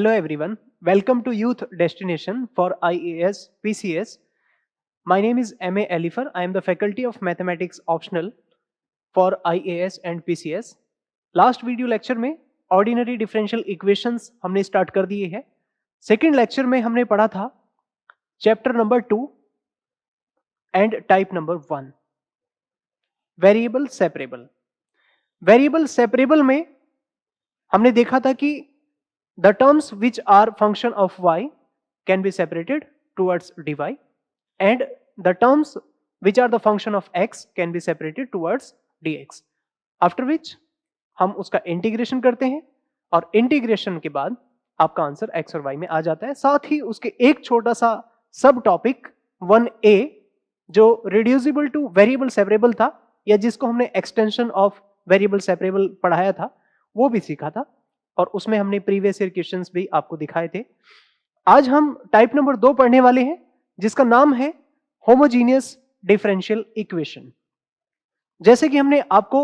Hello everyone, welcome to Youth Destination for IAS PCS. My name is M.A. Alifer. I am the faculty of Mathematics Optional for IAS and PCS. Last video lecture में ordinary differential equations हमने start कर दिए हैं. Second lecture में हमने पढ़ा था chapter number 2 and type number 1 variable separable. Variable separable में हमने देखा था कि the terms which are function of y can be separated towards dy and the terms which are the function of x can be separated towards dx. After which हम उसका integration करते हैं और इंटीग्रेशन के बाद आपका आंसर x और y में आ जाता है. साथ ही उसके एक छोटा सा सब टॉपिक 1a जो रिड्यूसिबल टू वेरिएबल सेपरेबल था या जिसको हमने एक्सटेंशन ऑफ वेरिएबल सेपरेबल पढ़ाया था वो भी सीखा था और उसमें हमने प्रीवियस ईयर क्वेश्चंस भी आपको दिखाए थे. आज हम टाइप नंबर 2 पढ़ने वाले हैं जिसका नाम है होमोजीनियस डिफरेंशियल इक्वेशन. जैसे कि हमने आपको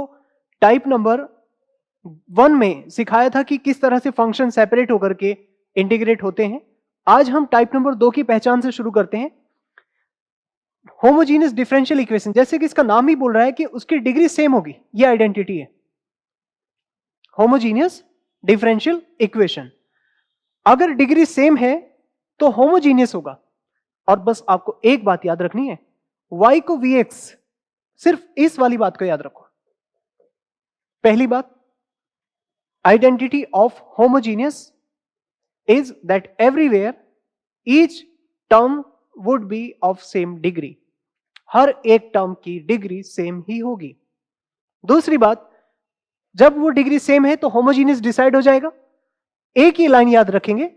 टाइप नंबर 1 में सिखाया था कि किस तरह से फंक्शन सेपरेट होकर के इंटीग्रेट होते हैं, आज हम टाइप नंबर 2 की पहचान से शुरू करते हैं. होमोजीनियस डिफरेंशियल इक्वेशन, जैसे कि इसका नाम ही बोल रहा है कि उसकी डिग्री सेम होगी, ये आइडेंटिटी है होमोजीनियस डिफरेंशियल इक्वेशन. अगर डिग्री सेम है तो होमोजीनियस होगा. और बस आपको एक बात याद रखनी है, y को vx, सिर्फ इस वाली बात को याद रखो. पहली बात, identity of homogeneous is that everywhere each term would be of same degree. हर एक टर्म की डिग्री सेम ही होगी. दूसरी बात, जब वो डिग्री सेम है तो होमोजीनियस डिसाइड हो जाएगा. एक ही लाइन याद रखेंगे,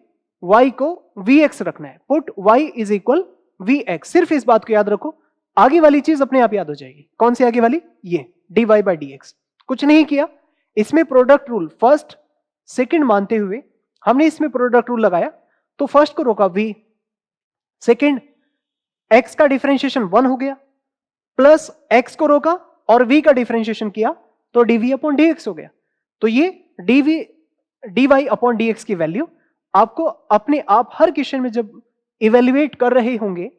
y को vx रखना है. Put y is equal vx. सिर्फ इस बात को याद रखो, आगे वाली चीज अपने आप याद हो जाएगी. कौन सी आगे वाली? ये dy by dx. कुछ नहीं किया, इसमें प्रोडक्ट रूल फर्स्ट सेकंड मानते हुए हमने इसमें प्रोडक्ट रूल लगाया. तो फर्स्ट को रोका v, सेकंड x का डिफरेंशिएशन 1 हो गया, प्लस x को रोका और v का डिफरेंशिएशन किया तो dv अपॉन dx हो गया. तो ये dy अपॉन dx की वैल्यू आपको अपने आप हर क्वेश्चन में जब इवेल्युएट कर रहे होंगे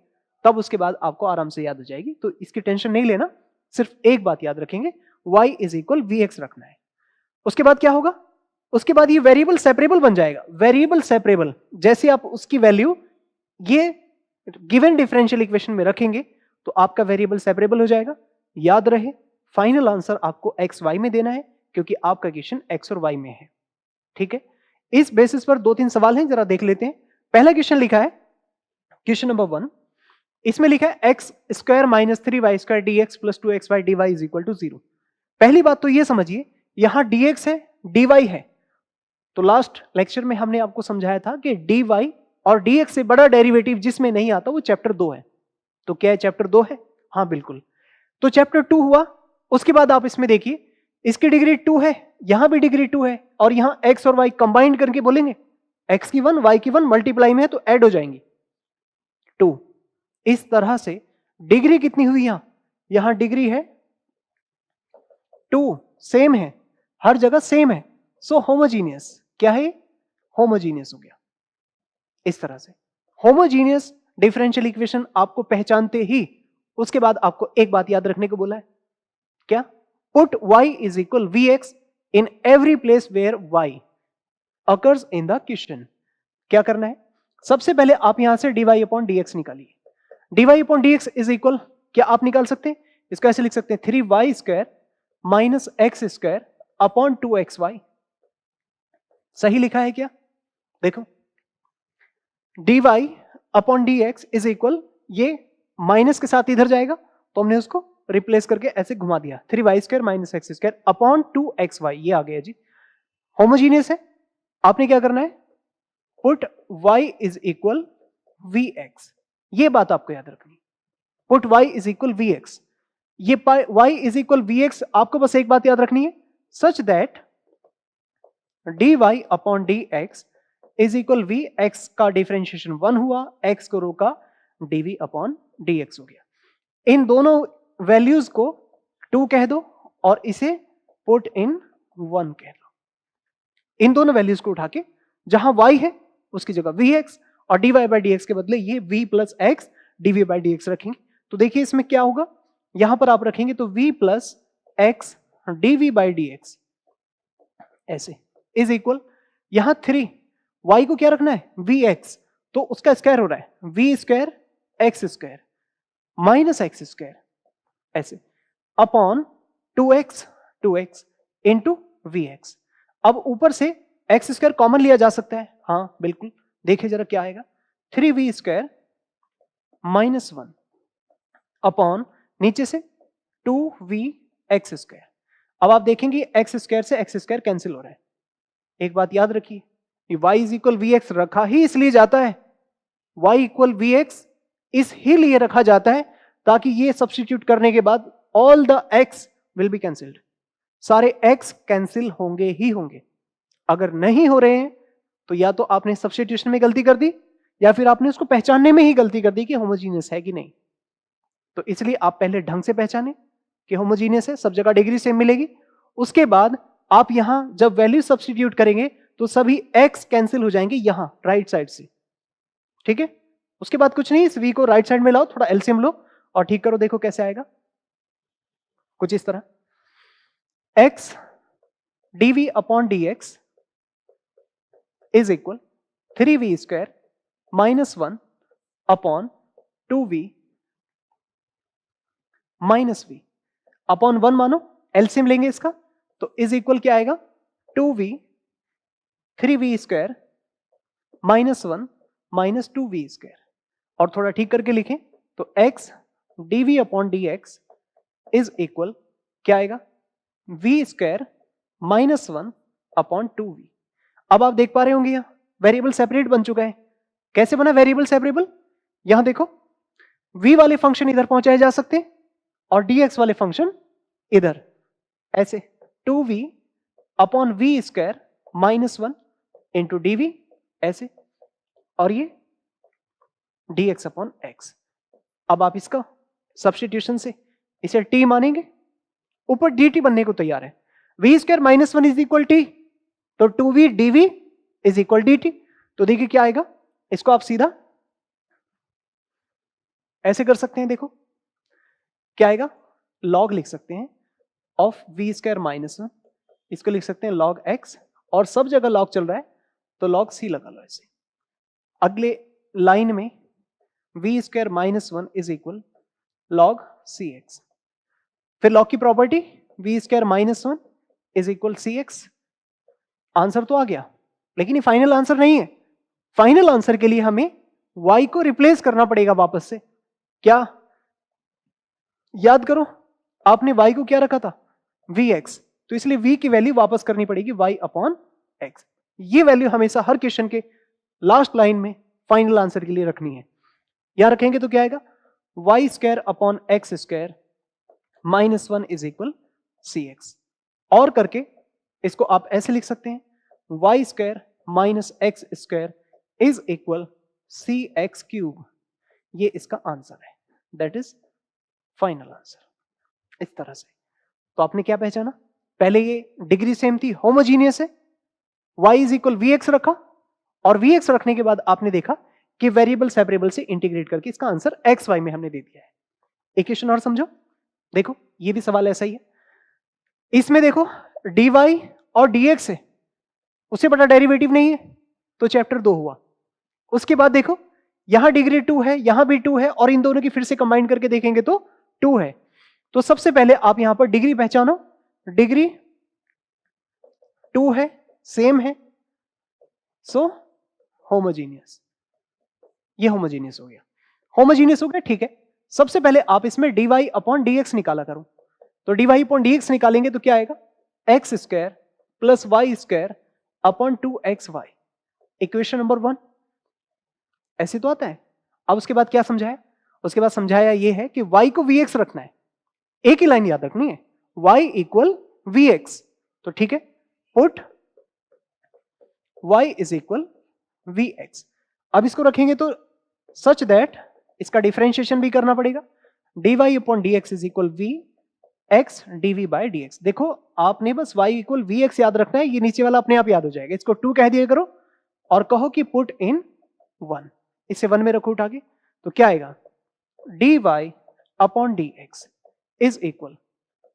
तब उसके बाद आपको आराम से याद हो जाएगी. तो इसकी टेंशन नहीं लेना, सिर्फ एक बात याद रखेंगे, y इज इक्वल vx रखना है. उसके बाद क्या होगा? उसके बाद ये वेरिएबल सेपरेबल बन जाएगा. वेरिएबल सेपरेबल, जैसे आप उसकी वैल्यू ये गिवन डिफरेंशियल इक्वेशन में रखेंगे तो आपका वेरिएबल सेपरेबल हो जाएगा. याद रहे, फाइनल आंसर आपको एक्स वाई में देना है क्योंकि आपका क्वेश्चन एक्स और वाई में है. ठीक है, इस बेसिस पर 2-3 सवाल हैं, जरा देख लेते हैं. पहला क्वेश्चन लिखा है, क्वेश्चन नंबर 1, इसमें लिखा है x square minus 3y square dx plus 2xy dy is equal to 0. पहली बात तो ये समझिए, यहां dx है dy है. तो लास्ट लेक्चर में हमने आपको समझाया था कि dy और dx से बड़ा डेरिवेटिव जिसमें नहीं आता वो चैप्टर 2 है. तो क्या है? चैप्टर 2 है. हाँ बिल्कुल. तो चैप्टर 2 हुआ. उसके बाद आप इसमें देखिए, इसकी डिग्री 2 है, यहां भी डिग्री 2 है और यहां x और y कंबाइंड करके बोलेंगे x की 1 y की 1 मल्टीप्लाई में है तो ऐड हो जाएंगी 2. इस तरह से डिग्री कितनी हुई? यहां डिग्री है 2, सेम है, हर जगह सेम है. सो होमोजीनियस. क्या है? होमोजीनियस हो गया. इस तरह से होमोजीनियस डिफरेंशियल इक्वेशन आपको पहचानते ही उसके बाद आपको एक बात याद रखने को बोला है. क्या? Put y is equal vx in every place where y occurs in the question. क्या करना है? सबसे पहले आप यहां से dy अपॉन dx निकालिए. dy upon dx is equal, क्या आप निकाल सकते हैं? इसको ऐसे लिख सकते हैं, 3y square minus x square upon 2xy. सही लिखा है क्या? देखो, dy upon dx is equal, ये माइनस के साथ इधर जाएगा तो हमने उसको रिप्लेस करके ऐसे घुमा दिया, 3y square minus x square upon 2xy. ये आ गया जी. होमोजीनियस है. आपने क्या करना है? Put y is equal vx. ये बात आपको याद रखनी. Put y is equal vx. ये y इज इक्वल vx आपको बस एक बात याद रखनी है, such that dy upon dx is equal vx का डिफरेंशिएशन 1 हुआ, x को रोका, dv अपॉन dx हो गया. इन दोनों वैल्यूज को 2 कह दो और इसे पुट इन 1 कह दो. इन दोनों वैल्यूज को उठा के जहां y है उसकी जगह vx, और dy by dx के बदले ये v plus x dv by dx रखेंगे। तो देखिए इसमें क्या होगा, यहां पर आप रखेंगे तो v plus x dv by dx ऐसे इज इक्वल, यहां 3 y को क्या रखना है vx, तो उसका स्क्वायर हो रहा है v square x square minus x square ऐसे अपॉन 2x इंटू vx। अब ऊपर से x स्क्वायर कॉमन लिया जा सकता है, हाँ बिल्कुल, देखिए जरा क्या आएगा 3v स्क्वायर माइनस 1 अपॉन नीचे से 2vx स्क्वायर। अब आप देखेंगे x स्क्वायर से x स्क्वायर कैंसिल हो रहा है। एक बात याद रखिए, y इज इक्वल vx रखा ही इसलिए जाता है, y इक्वल vx इसलिए रखा जाता है ताकि ये सब्स्टिट्यूट करने के बाद all the x will be cancelled, सारे x कैंसिल होंगे ही होंगे। अगर नहीं हो रहे हैं तो या तो आपने सब्स्टिट्यूशन में गलती कर दी या फिर आपने उसको पहचानने में ही गलती कर दी कि होमोजीनियस है कि नहीं। तो इसलिए आप पहले ढंग से पहचाने कि होमोजीनियस है, सब जगह डिग्री सेम मिलेगी। उसके बाद आप यहां जब वैल्यू सब्स्टिट्यूट करेंगे तो सभी x कैंसिल हो जाएंगे यहां राइट साइड से, ठीक है। उसके बाद कुछ नहीं, इस v को राइट साइड में लाओ, थोड़ा एलसीएम लो और ठीक करो, देखो कैसे आएगा कुछ इस तरह, x dv upon dx is equal 3v square minus 1 upon 2v minus v upon 1 मानो, एलसीएम लेंगे इसका तो इज इक्वल क्या आएगा 2v 3v square minus 1 minus 2v square, और थोड़ा ठीक करके लिखें तो x dv upon dx is equal क्या आएगा v square minus 1 upon 2v। अब आप देख पा रहे होंगे यहां वेरिएबल सेपरेट बन चुका है। कैसे बना वेरिएबल सेपरेबल, यहां देखो v वाले फंक्शन इधर पहुंचाए जा सकते हैं और dx वाले फंक्शन इधर, ऐसे 2v upon v square minus 1 into dv ऐसे, और ये dx अपॉन x। अब आप इसका सब्स्टिट्यूशन से इसे t मानेंगे, ऊपर dt बनने को तैयार है, v square minus 1 is equal t, तो 2v dv is equal dt। तो देखिए क्या आएगा, इसको आप सीधा ऐसे कर सकते हैं, देखो क्या आएगा, log लिख सकते हैं ऑफ v स्क्वायर माइनस 1, इसको लिख सकते हैं log x, और सब जगह log चल रहा है तो log c लगा लो ऐसे। अगले लाइन में v square minus 1 is equal log cx, फिर log की property v square minus 1 is equal cx। Answer तो आ गया, लेकिन ये फाइनल आंसर नहीं है। फाइनल आंसर के लिए हमें y को रिप्लेस करना पड़ेगा वापस से। क्या याद करो, आपने y को क्या रखा था vx, तो इसलिए v की वैल्यू वापस करनी पड़ेगी y अपॉन x। ये वैल्यू हमेशा हर क्वेश्चन के लास्ट लाइन में फाइनल आंसर के लिए रखनी है। यहां रखेंगे तो क्या आएगा y square upon x square minus 1 is equal cx, और करके इसको आप ऐसे लिख सकते हैं y square minus x square is equal cx cube. ये इसका आंसर है, दैट इज फाइनल आंसर। इस तरह से तो आपने क्या पहचाना, पहले ये डिग्री सेम थी, होमोजीनियस है, y इज इक्वल vx रखा, और vx रखने के बाद आपने देखा कि वेरिएबल सेपरेबल से इंटीग्रेट करके इसका आंसर x y में हमने दे दिया है। इक्वेशन और समझो, देखो ये भी सवाल ऐसा ही है, इसमें देखो dy और dx है, उससे बड़ा डेरिवेटिव नहीं है, तो चैप्टर 2 हुआ। उसके बाद देखो यहां डिग्री 2 है, यहां भी 2 है, और इन दोनों की फिर से कंबाइन करके देखेंगे तो 2 है। तो सबसे पहले आप यहां पर डिग्री पहचानो, डिग्री 2 है, सेम है, सो होमोजीनियस। ये होमोजीनियस हो गया, होमोजीनियस हो गया, ठीक है। सबसे पहले आप इसमें dy अपॉन dx निकाला करो, तो dy अपॉन dx निकालेंगे तो क्या आएगा x square plus y square upon 2xy, equation number 1। ऐसे तो आता है। अब उसके बाद क्या समझाया, उसके बाद समझाया ये है कि y को vx रखना है, एक ही लाइन याद रखनी है, y इक्वल vx, तो ठीक है, put y is equal vx। अब इसको रखेंगे तो सच दैट इसका डिफरेंशिएशन भी करना पड़ेगा, dy upon dx is equal v x dv by dx। देखो आपने बस y इक्वल vx याद रखना है, ये नीचे वाला अपने आप याद हो जाएगा, इसको 2 कह दिया करो और कहो कि पुट इन 1, इसे 1 में रखो उठा के, तो क्या आएगा, dy upon dx is equal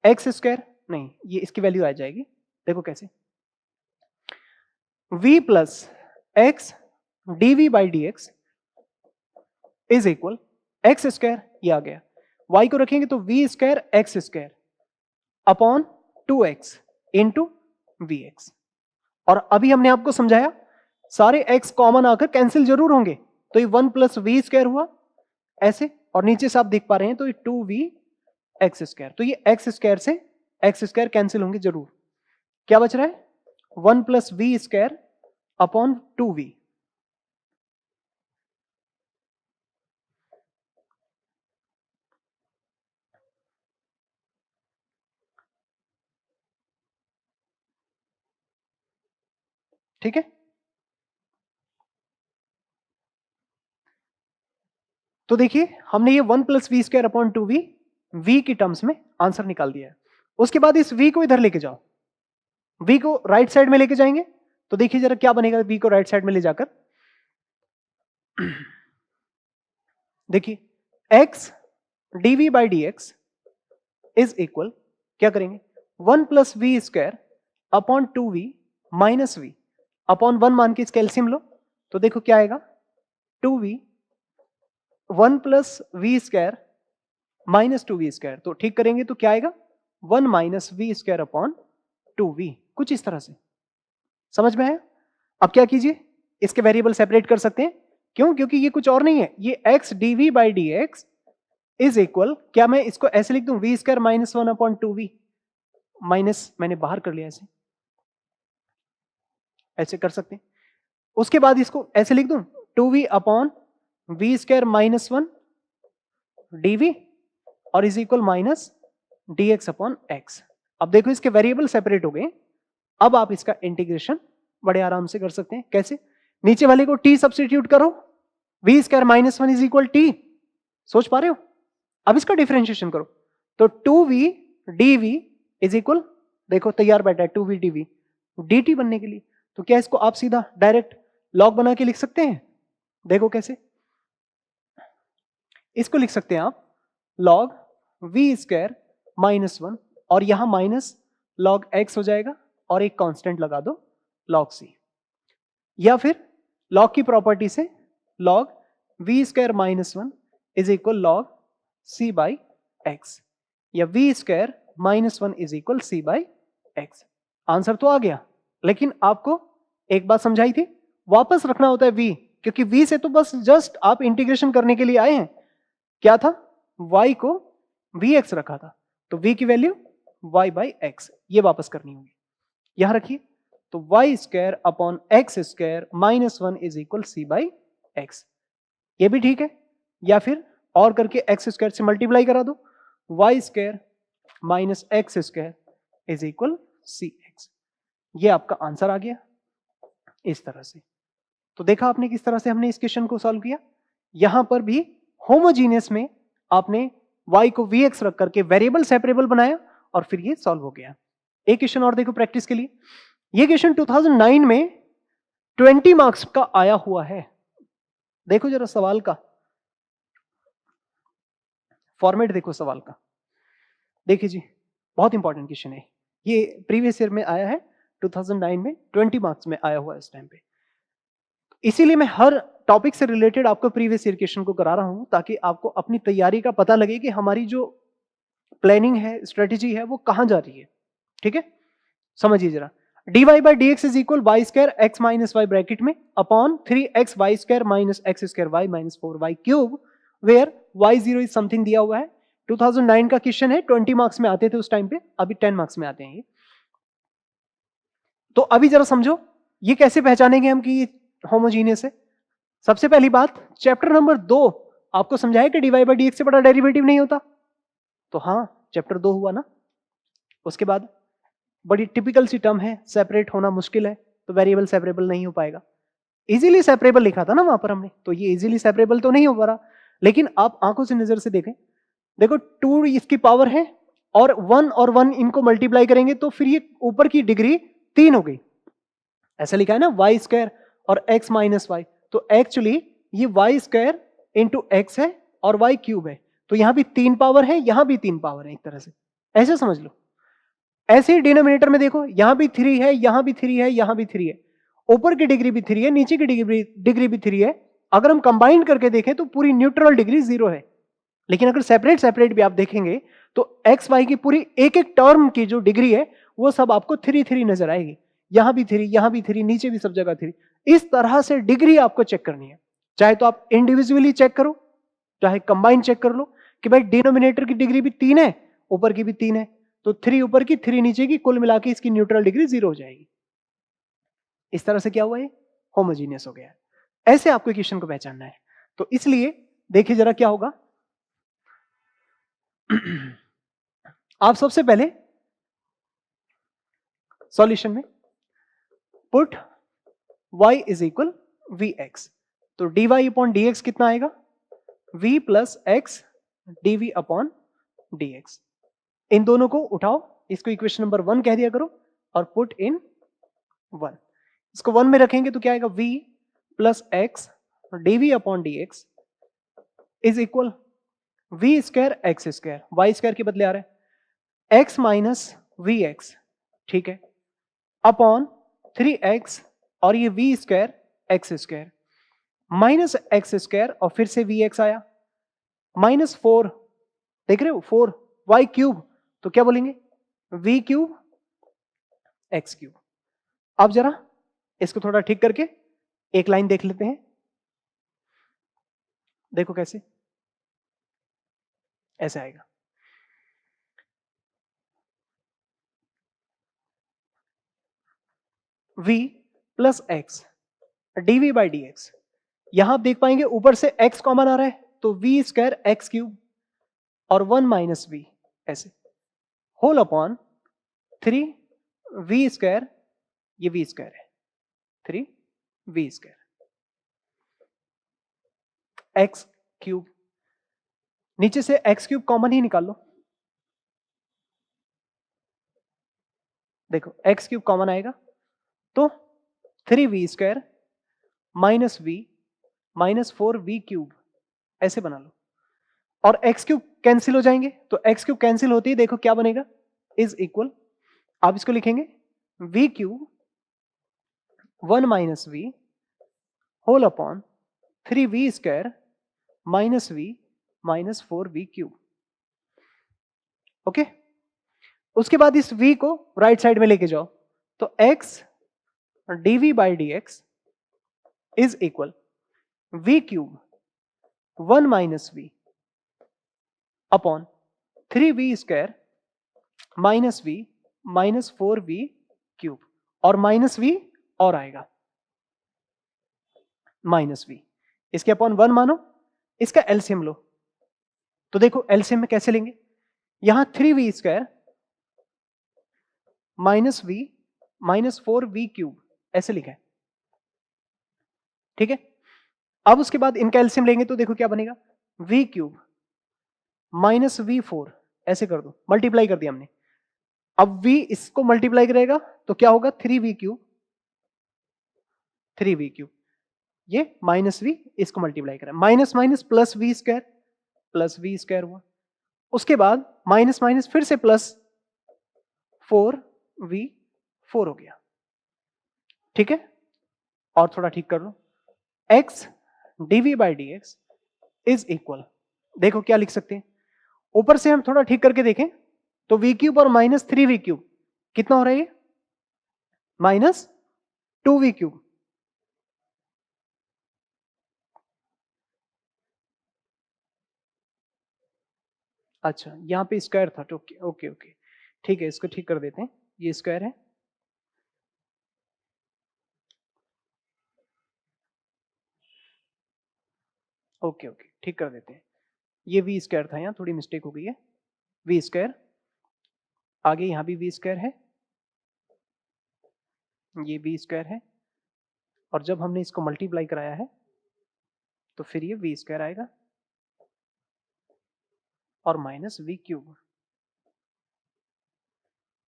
x square, नहीं ये इसकी वैल्यू आ जाएगी, देखो कैसे, v plus x dv by dx is equal x square, ये आ गया, y को रखेंगे तो v square x square upon 2x into vx। और अभी हमने आपको समझाया सारे x कॉमन आकर कैंसिल जरूर होंगे, तो ये 1 प्लस वी स्क्वायर हुआ ऐसे, और नीचे से आप देख पा रहे हैं तो ये 2v एक्स स्क्वायर, तो ये एक्स स्क्वायर से एक्स स्क्वायर कैंसिल होंगे जरूर, क्या बच रहा है 1 plus v square upon 2v। ठीक है, तो देखिए हमने ये 1 plus v square upon 2v v की टर्म्स में आंसर निकाल दिया है। उसके बाद इस v को इधर लेके जाओ, v को राइट साइड में लेके जाएंगे तो देखिए जरा क्या बनेगा v को राइट साइड में ले जाकर, देखिए x dv by dx is equal, क्या करेंगे 1 plus v square upon 2v minus v upon 1 मान के इसका एलसीएम लो, तो देखो क्या आएगा 2v 1 plus v square minus 2v square, तो ठीक करेंगे तो क्या आएगा 1 minus we square upon 2v, कुछ इस तरह से समझ में आया। अब क्या कीजिए, इसके वेरिएबल सेपरेट कर सकते हैं, क्यों, क्योंकि ये कुछ और नहीं है, ये x dv by dx is equal, क्या मैं इसको ऐसे लिख दूं v square minus 1 upon 2v, minus मैंने बाहर कर लिया ऐसे, ऐसे कर सकते हैं। उसके बाद इसको ऐसे लिख दूं 2v upon v square minus 1 dv और is equal minus dx upon x। अब देखो इसके वेरिएबल सेपरेट हो गए, अब आप इसका इंटीग्रेशन बड़े आराम से कर सकते हैं, कैसे, नीचे वाले को t सब्स्टिट्यूट करो, v square minus 1 is equal t, सोच पा रहे हो, अब इसका डिफरेंशिएशन करो तो 2v dv इज इक्वल, देखो तैयार बैठा है 2v dv dt बनने के लिए, तो क्या इसको आप सीधा डायरेक्ट लॉग बना के लिख सकते हैं, देखो कैसे, इसको लिख सकते हैं आप लॉग वी स्क्वायर माइनस 1 और यहां माइनस लॉग x हो जाएगा और एक कांस्टेंट लगा दो लॉग c, या फिर लॉग की प्रॉपर्टी से log v square minus 1 is equal log c by x, या v square minus 1 is equal c by x. Answer तो आ गया, लेकिन आपको एक बात समझाई थी, वापस रखना होता है v, क्योंकि v से तो बस जस्ट आप इंटीग्रेशन करने के लिए आए हैं, क्या था y को vx रखा था, तो v की वैल्यू y बाई एक्स ये वापस करनी होगी, यहां रखिए, तो y square upon x square minus 1 is equal c by x, ये भी ठीक है, या फिर और करके एक्स स्क्वायर से मल्टीप्लाई करा दो, y square minus x square is equal c x, ये आपका आंसर आ गया इस तरह से। तो देखा आपने किस तरह से हमने इस क्वेश्चन को सॉल्व किया, यहां पर भी होमोजीनियस में आपने y को vx रख करके वेरिएबल सेपरेबल बनाया और फिर ये सॉल्व हो गया। एक क्वेश्चन और देखो प्रैक्टिस के लिए, ये क्वेश्चन 2009 में 20 मार्क्स का आया हुआ है, देखो जरा सवाल का फॉर्मेट, देखो सवाल का, देखिए जी बहुत इंपॉर्टेंट क्वेश्चन है, ये प्रीवियस ईयर में आया है 2009 में 20 मार्क्स में आया हुआ है इस टाइम पे, इसीलिए मैं हर टॉपिक से रिलेटेड आपको प्रीवियस ईयर क्वेश्चन को करा रहा हूं ताकि आपको अपनी तैयारी का पता लगे कि हमारी जो प्लानिंग है, स्ट्रेटेजी है, वो कहां जा रही है। ठीक है, समझिए जरा, dy by d x is equal y square x minus y bracket में upon 3x y square minus x square y minus 4y cube, where y0 is something दिया हुआ है। 2009 का क्वेश्चन है, 20 मार्क्स में आते थे उस टाइम पे, अभी 10 मार्क्स में आते हैं ये। तो अभी जरा समझो ये कैसे पहचानेंगे हम कि ये होमोजीनियस है। सबसे पहली बात, चैप्टर नंबर 2 आपको समझाया कि dy बाई डी एक्स से बड़ा डेरिवेटिव नहीं होता, तो हाँ चैप्टर 2 हुआ ना। उसके बाद बड़ी टिपिकल सी टर्म है, सेपरेट होना मुश्किल है, तो वेरिएबल सेपरेबल नहीं हो पाएगा। इजीली सेपरेबल लिखा था ना वहां पर हमने, तो ये इजीली सेपरेबल तो नहीं हो पा रहा, लेकिन आप आंखों से नजर से देखें, देखो 2 इसकी पावर है और 1 और 1 इनको मल्टीप्लाई करेंगे तो फिर ये ऊपर की डिग्री 3 हो गई, ऐसा लिखा है ना, वाई स्क्वायर और x माइनस वाई, तो एक्चुअली ये वाई स्क्वायर इंटू एक्स है और वाई क्यूब है, तो यहां भी 3 पावर है, यहां भी 3 पावर है, एक तरह से ऐसे समझ लो। ऐसे ही डिनोमिनेटर में देखो, यहां भी 3 है, यहां भी 3 है, यहां भी 3 है, ऊपर की डिग्री भी 3 है, नीचे की डिग्री भी 3 है। अगर हम कंबाइन करके देखें तो पूरी न्यूट्रल डिग्री 0 है। लेकिन अगर सेपरेट सेपरेट भी आप देखेंगे तो एक्स वाई की पूरी एक एक टर्म की जो डिग्री है वो सब आपको 3 नजर आएगी। यहां भी 3, यहां भी 3, नीचे भी सब जगह 3। इस तरह से डिग्री आपको चेक करनी है, चाहे तो आप इंडिविजुअली चेक करो, चाहे कंबाइन चेक कर लो कि भाई डिनोमिनेटर की डिग्री भी 3 है, ऊपर की भी 3 है, तो 3 ऊपर की 3 नीचे की, कुल मिला के इसकी न्यूट्रल डिग्री 0 हो जाएगी। इस तरह से क्या हुआ, ये होमोजीनियस हो गया। ऐसे आपको इक्वेशन को पहचानना है। तो इसलिए देखिए जरा क्या होगा। आप सबसे पहले सॉल्यूशन में put y is equal v x, तो dy अपॉन डी एक्स कितना आएगा, v plus x dv upon d x. इन दोनों को उठाओ, इसको इक्वेशन नंबर 1 कह दिया करो और पुट इन 1। इसको 1 में रखेंगे तो क्या आएगा, v plus x dv upon d x is equal v square x square, y square के बदले आ रहा है x माइनस वी एक्स, ठीक है, अपॉन 3x और ये v square x square minus x square और फिर से वी एक्स आया माइनस 4, देख रहे हो 4 वाई क्यूब, तो क्या बोलेंगे v क्यूब एक्स क्यूब। अब जरा इसको थोड़ा ठीक करके एक लाइन देख लेते हैं, देखो कैसे, ऐसे आएगा v plus x dv by d x. यहां आप देख पाएंगे ऊपर से x कॉमन आ रहा है, तो v स्क्वायर एक्स क्यूब और 1 माइनस वी, ऐसे होल अपॉन 3 वी स्क्वायर, ये वी स्क्वायर है, 3 वी स्क्वायर एक्स क्यूब, नीचे से एक्स क्यूब कॉमन ही निकाल लो, देखो एक्स क्यूब कॉमन आएगा तो 3 v square minus v minus 4 v cube, ऐसे बना लो। और एक्स क्यूब कैंसिल हो जाएंगे, तो एक्स क्यूब कैंसिल होती है, देखो क्या बनेगा, इज इक्वल, आप इसको लिखेंगे v cube 1 minus v whole upon 3 v square minus v minus 4 v cube. Okay, उसके बाद इस v को राइट साइड में लेके जाओ, तो x dv by d x is equal v cube 1 minus v upon 3 v square minus v minus 4 v cube, और minus v और आएगा माइनस वी, इसके अपॉन 1 मानो, इसका एलसीएम लो, तो देखो एलसीएम में कैसे लेंगे, यहां 3 v square minus v minus 4 v cube ऐसे लिखा है, ठीक है। अब उसके बाद इनका एलसीएम लेंगे तो देखो क्या बनेगा, वी क्यूब माइनस वी 4, ऐसे कर दो, मल्टीप्लाई कर दिया हमने। अब v इसको मल्टीप्लाई करेगा तो क्या होगा, 3v क्यूब, 3v क्यूब, ये माइनस v इसको मल्टीप्लाई करें, minus minus plus v square हुआ। उसके बाद माइनस माइनस फिर से प्लस 4v4 हो गया, ठीक है। और थोड़ा ठीक कर लो, x dv by d x is equal, देखो क्या लिख सकते हैं, ऊपर से हम थोड़ा ठीक करके देखें तो v क्यूब और माइनस 3v क्यूब कितना हो रहा है, ये माइनस 2v क्यूब। अच्छा यहाँ पे स्क्वायर था, ओके ओके ओके, ठीक है, इसको ठीक कर देते हैं, ये स्क्वायर है, ओके ओके, ठीक कर देते हैं, ये वी स्क्वायर था, यहाँ थोड़ी मिस्टेक हो गई है, वी स्क्वायर, आगे यहाँ भी वी स्क्वायर है, ये वी स्क्वायर है, और जब हमने इसको मल्टीप्लाई कराया है तो फिर ये वी स्क्वायर आएगा और माइनस वी क्यूब।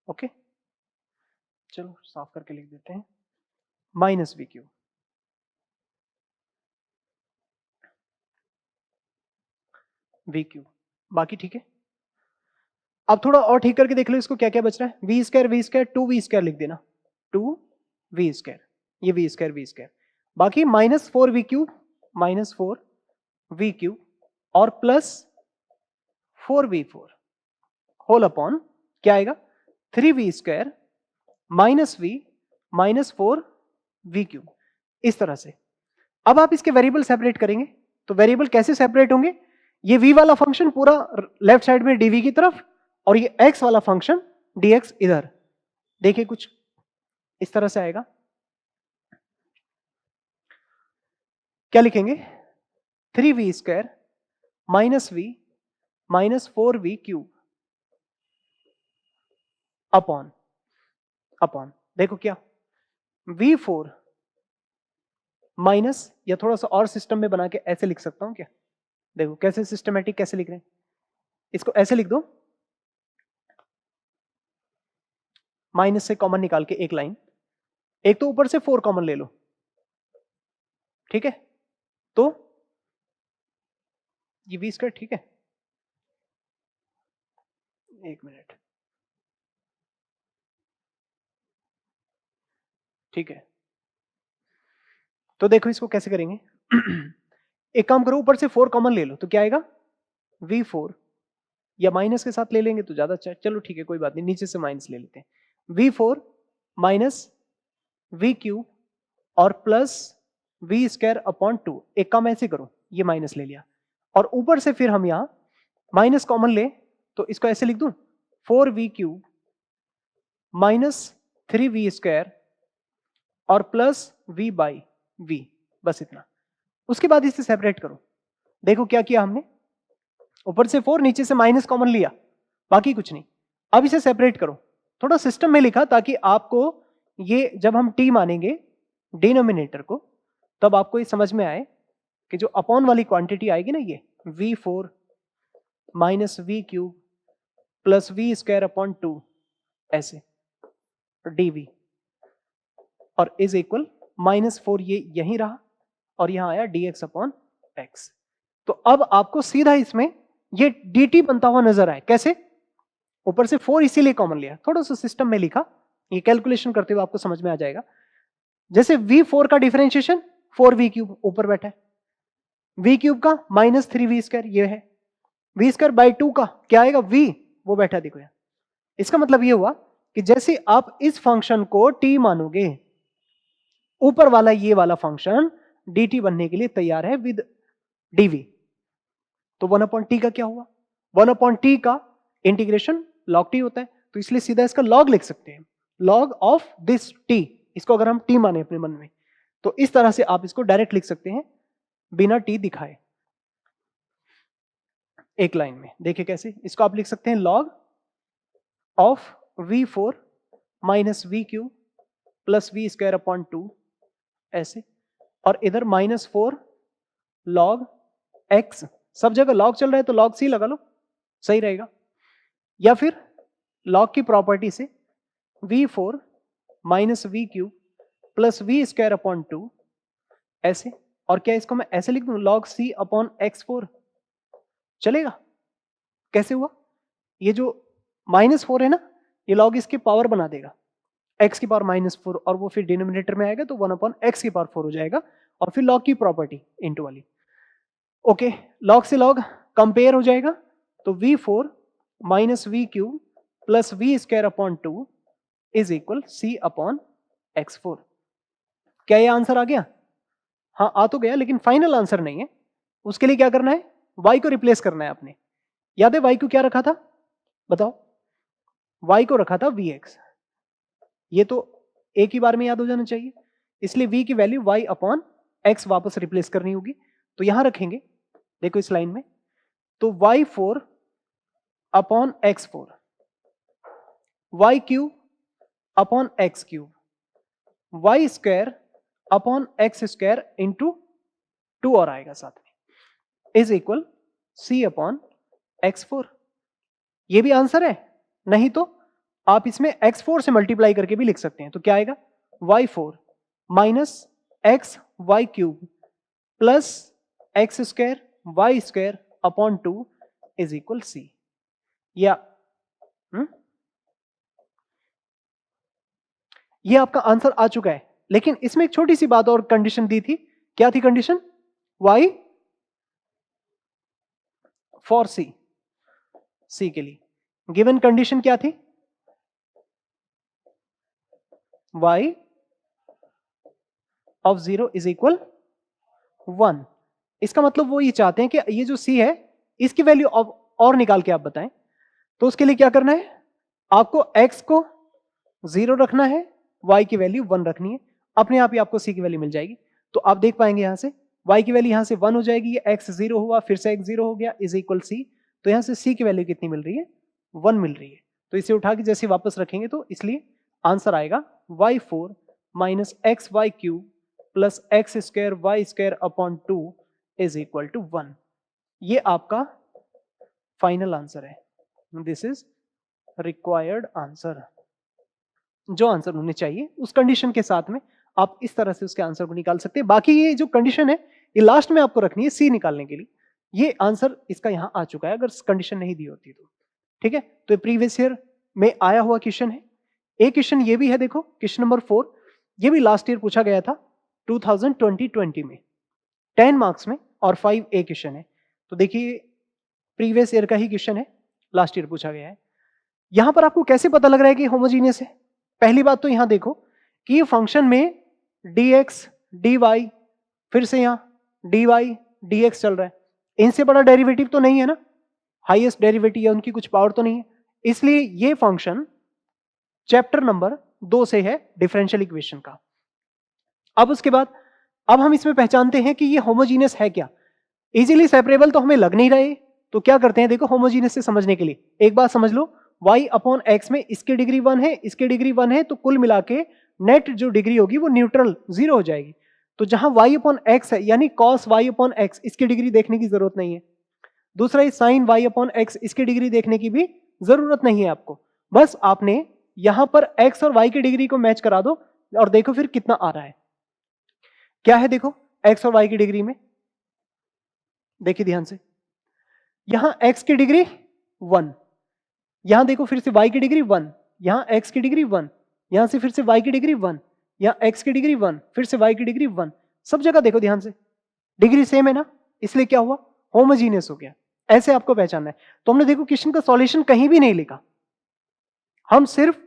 ओके, चलो साफ करके लिख देते हैं, minus v cube, v cube, बाकी ठीक है। अब थोड़ा और ठीक करके देख लो इसको, क्या क्या बच रहा है, वी स्क्वायर 2v² लिख देना, 2v², ये v², बाकी -4v³ और प्लस 4v4 होल अपॉन क्या आएगा 3v² -4v³, इस तरह से। अब आप इसके वेरिएबल सेपरेट करेंगे, तो वेरिएबल कैसे सेपरेट होंगे, ये v वाला फंक्शन पूरा लेफ्ट साइड में dv की तरफ, और ये x वाला फंक्शन dx इधर। देखिए कुछ इस तरह से आएगा, क्या लिखेंगे 3v² - v -4v³ अपॉन देखो क्या v4 माइनस, या थोड़ा सा और सिस्टम में बना के ऐसे लिख सकता हूं क्या, देखो कैसे सिस्टमैटिक कैसे लिख रहे हैं, इसको ऐसे लिख दो, माइनस से कॉमन निकाल के एक लाइन, एक तो ऊपर से 4 कॉमन ले लो, ठीक है, तो ये v², ठीक है, एक मिनट, ठीक है, तो देखो इसको कैसे करेंगे एक काम करो, ऊपर से 4 कॉमन ले लो, तो क्या आएगा v4, या माइनस के साथ ले लेंगे तो ज्यादा अच्छा, चलो ठीक है कोई बात नहीं, नीचे से माइनस ले लेते हैं, v4 माइनस v³ और प्लस v² अपॉन 2, एक काम ऐसे करो, ये माइनस ले लिया, और ऊपर से फिर हम यहां माइनस कॉमन ले, तो इसको ऐसे लिख दूं 4v³ माइनस 3v² और प्लस v/v, बस इतना। उसके बाद इसे सेपरेट करो, देखो क्या किया हमने, ऊपर से 4 नीचे से माइनस कॉमन लिया, बाकी कुछ नहीं। अब इसे सेपरेट करो, थोड़ा सिस्टम में लिखा ताकि आपको ये जब हम t मानेंगे डिनोमिनेटर को, तब आपको ये समझ में आए कि जो अपॉन वाली क्वांटिटी आएगी ना, ये v4 minus v³ plus v² upon 2 ऐसे dv, और इज इक्वल -4, ये यहीं रहा और यहां आया dx अपॉन x। तो अब आपको सीधा इसमें ये dt बनता हुआ नजर आए, कैसे, ऊपर से 4 इसीलिए कॉमन लिया, थोड़ा सा सिस्टम में लिखा, ये कैलकुलेशन करते हुए आपको समझ में आ जाएगा। जैसे v4 का डिफरेंशिएशन 4v³ ऊपर बैठा है, v³ का -3v², ये है, v²/2 का क्या आएगा v, वो बैठा देखो यहाँ। इसका मतलब ये हुआ कि जैसे आप इस फंक्शन को t मानोगे, ऊपर वाला ये वाला फंक्शन dt बनने के लिए तैयार है विद dv। तो 1/t का क्या हुआ, 1/t का इंटीग्रेशन log t होता है, तो इसलिए सीधा इसका log लिख सकते हैं, log ऑफ दिस t, इसको अगर हम t माने अपने मन में, तो इस तरह से आप इसको डायरेक्ट लिख सकते हैं बिना t दिखाए, एक लाइन में। देखिए कैसे, इसको आप लिख सकते हैं log of v4 minus v³ plus v² upon 2 ऐसे, और इधर -4 log x, सब जगह log चल रहा है तो log c लगा लो, सही रहेगा। या फिर log की प्रॉपर्टी से v4 minus v³ plus v² upon 2 ऐसे, और क्या इसको मैं ऐसे लिख दूं log c अपॉन x4, चलेगा। कैसे हुआ, ये जो -4 है ना, ये log इसकी पावर बना देगा, x की पावर -4, और वो फिर डिनोमिनेटर में आएगा तो 1/x की पावर 4 हो जाएगा, और फिर log की प्रॉपर्टी इनटू वाली, ओके, log से log कंपेयर हो जाएगा, तो v4 minus v³ plus v² upon 2 is equal c upon x4। क्या ये आंसर आ गया, हाँ आ तो गया, लेकिन फाइनल आंसर नहीं है, उसके लिए क्या करना है, y को रिप्लेस करना है आपने। याद है y को क्या रखा था, बताओ, y को रखा था vx, ये तो एक ही बार में याद हो जाना चाहिए, इसलिए v की वैल्यू y अपॉन x वापस रिप्लेस करनी होगी, तो यहां रखेंगे, देखो इस लाइन में, तो y4 upon x4, y³ upon x³, y² upon x² into 2 और आएगा साथ में, is equal c upon x4। ये भी आंसर है, नहीं तो आप इसमें x4 से मल्टीप्लाई करके भी लिख सकते हैं, तो क्या आएगा y4 minus xy³ plus x² y² upon 2 is equal c. या ये आपका आंसर आ चुका है, लेकिन इसमें एक छोटी सी बात और कंडीशन दी थी। क्या थी कंडीशन? y फॉर सी के लिए गिवन कंडीशन क्या थी? y of 0 is equal 1। इसका मतलब वो ये चाहते हैं कि ये जो c है इसकी वैल्यू और निकाल के आप बताएं। तो उसके लिए क्या करना है? आपको x को 0 रखना है, y की वैल्यू 1 रखनी है, अपने आप ही आपको c की वैल्यू मिल जाएगी। तो आप देख पाएंगे यहां से y की वैल्यू यहां से 1 हो जाएगी, ये x 0 हुआ, फिर से x 0 हो गया, इज इक्वल c। तो यहां से c की वैल्यू कितनी मिल रही है? 1 मिल रही है। तो इसे उठा के जैसे वापस रखेंगे तो इसलिए आंसर आएगा y4 minus x y cube plus x square y square upon 2 is equal to 1। ये आपका फाइनल आंसर है। This is required answer. जो आंसर होने चाहिए उस कंडीशन के साथ में आप इस तरह से उसके आंसर को निकाल सकते हैं। बाकी ये जो कंडीशन है ये लास्ट में आपको रखनी है सी निकालने के लिए। ये आंसर इसका यहां आ चुका है अगर कंडीशन नहीं दी होती तो। ठीक है, तो प्रीवियस ईयर में आया हुआ क्वेश्चन है। एक क्वेश्चन ये भी है, देखो क्वेश्चन नंबर 4, ये भी लास्ट ईयर पूछा गया था 2020 में 10 मार्क्स में, और 5A क्वेश्चन है। तो देखिए प्रीवियस ईयर का ही क्वेश्चन है, लास्ट ईयर पूछा गया है। यहां पर आपको कैसे पता लग रहा है कि होमोजीनियस है? पहली बात तो यहां देखो कि ये फंक्शन में dx dy फिर से यहां dy dx चल रहा है, इनसे बड़ा डेरिवेटिव तो नहीं है ना, हाईएस्ट डेरिवेटिव या उनकी कुछ पावर तो नहीं है, इसलिए ये फंक्शन चैप्टर नंबर 2 से है डिफरेंशियल इक्वेशन का। अब उसके बाद अब हम इसमें पहचानते हैं कि ये होमोजीनियस है क्या। इजीली सेपरेबल तो हमें लग नहीं रहे, तो क्या करते हैं, देखो होमोजीनियस से समझने के लिए एक बात समझ लो, y अपॉन एक्स में इसकी डिग्री 1 है, इसकी डिग्री 1 है, तो कुल मिला के नेट जो डिग्री होगी वो न्यूट्रल 0 हो जाएगी। तो जहां y अपॉन एक्स है यानी cos y अपॉन एक्स, इसकी डिग्री देखने की जरूरत नहीं है। दूसरा साइन y अपॉन एक्स, इसकी डिग्री देखने की भी जरूरत नहीं है आपको। बस आपने यहां पर x और y की डिग्री को मैच करा दो और देखो फिर कितना आ रहा है। क्या है देखो x और y की डिग्री में, देखिए ध्यान से, यहां x की डिग्री 1, यहां देखो फिर से y की डिग्री 1, यहां x की डिग्री 1, यहां से फिर से y की डिग्री 1, यहां x की डिग्री 1, फिर से y की डिग्री 1, सब जगह देखो ध्यान से डिग्री सेम है ना, इसलिए क्या हुआ, होमोजीनियस हो गया। ऐसे आपको पहचानना है। तो हमने देखो क्वेश्चन का सॉल्यूशन कहीं भी नहीं लिखा, हम सिर्फ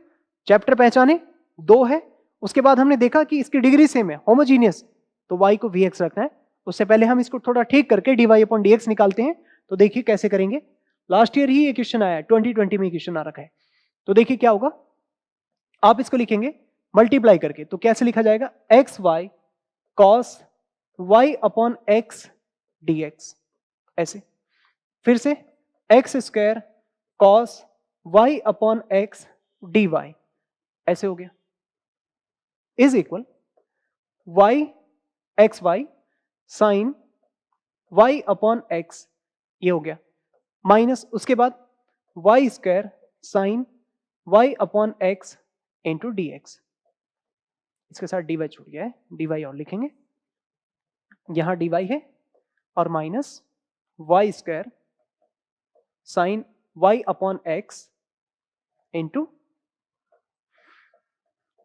चैप्टर पहचाने 2 है, उसके बाद हमने देखा कि इसकी डिग्री सेम है, होमोजीनियस, तो y को vx रखना है। उससे पहले हम इसको थोड़ा ठीक करके dy अपॉन dx निकालते हैं। तो देखिए कैसे करेंगे, लास्ट ईयर ही ये क्वेश्चन आया है, 2020 में क्वेश्चन आ रखा है। तो देखिए क्या होगा, आप इसको लिखेंगे मल्टीप्लाई करके, तो कैसे लिखा जाएगा, x y cos y upon x dx, ऐसे, फिर से x square cos y upon x dy, ऐसे हो गया, is equal y x y sine y upon x, ये हो गया, माइनस उसके बाद y square sine y upon x into d x, इसके साथ dy छूट गया है, dy और लिखेंगे, यहां dy है, और minus y square sine y upon x into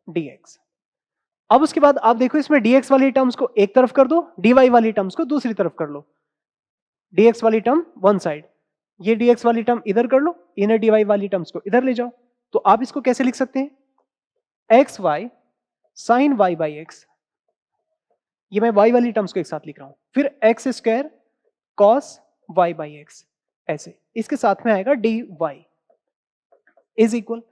d x. अब उसके बाद आप देखो इसमें dx वाली टर्म्स को एक तरफ कर दो, dy वाली टर्म्स को दूसरी तरफ कर लो, dx वाली टर्म वन साइड, ये dx वाली टर्म इधर कर लो, इन्हें dy वाली टर्म्स को इधर ले जाओ। तो आप इसको कैसे लिख सकते हैं, x y sine y by x, ये मैं y वाली टर्म्स को एक साथ लिख रहा हूं, फिर x square cos y by x, ऐसे, इसके साथ में आएगा dy इज इक्वल,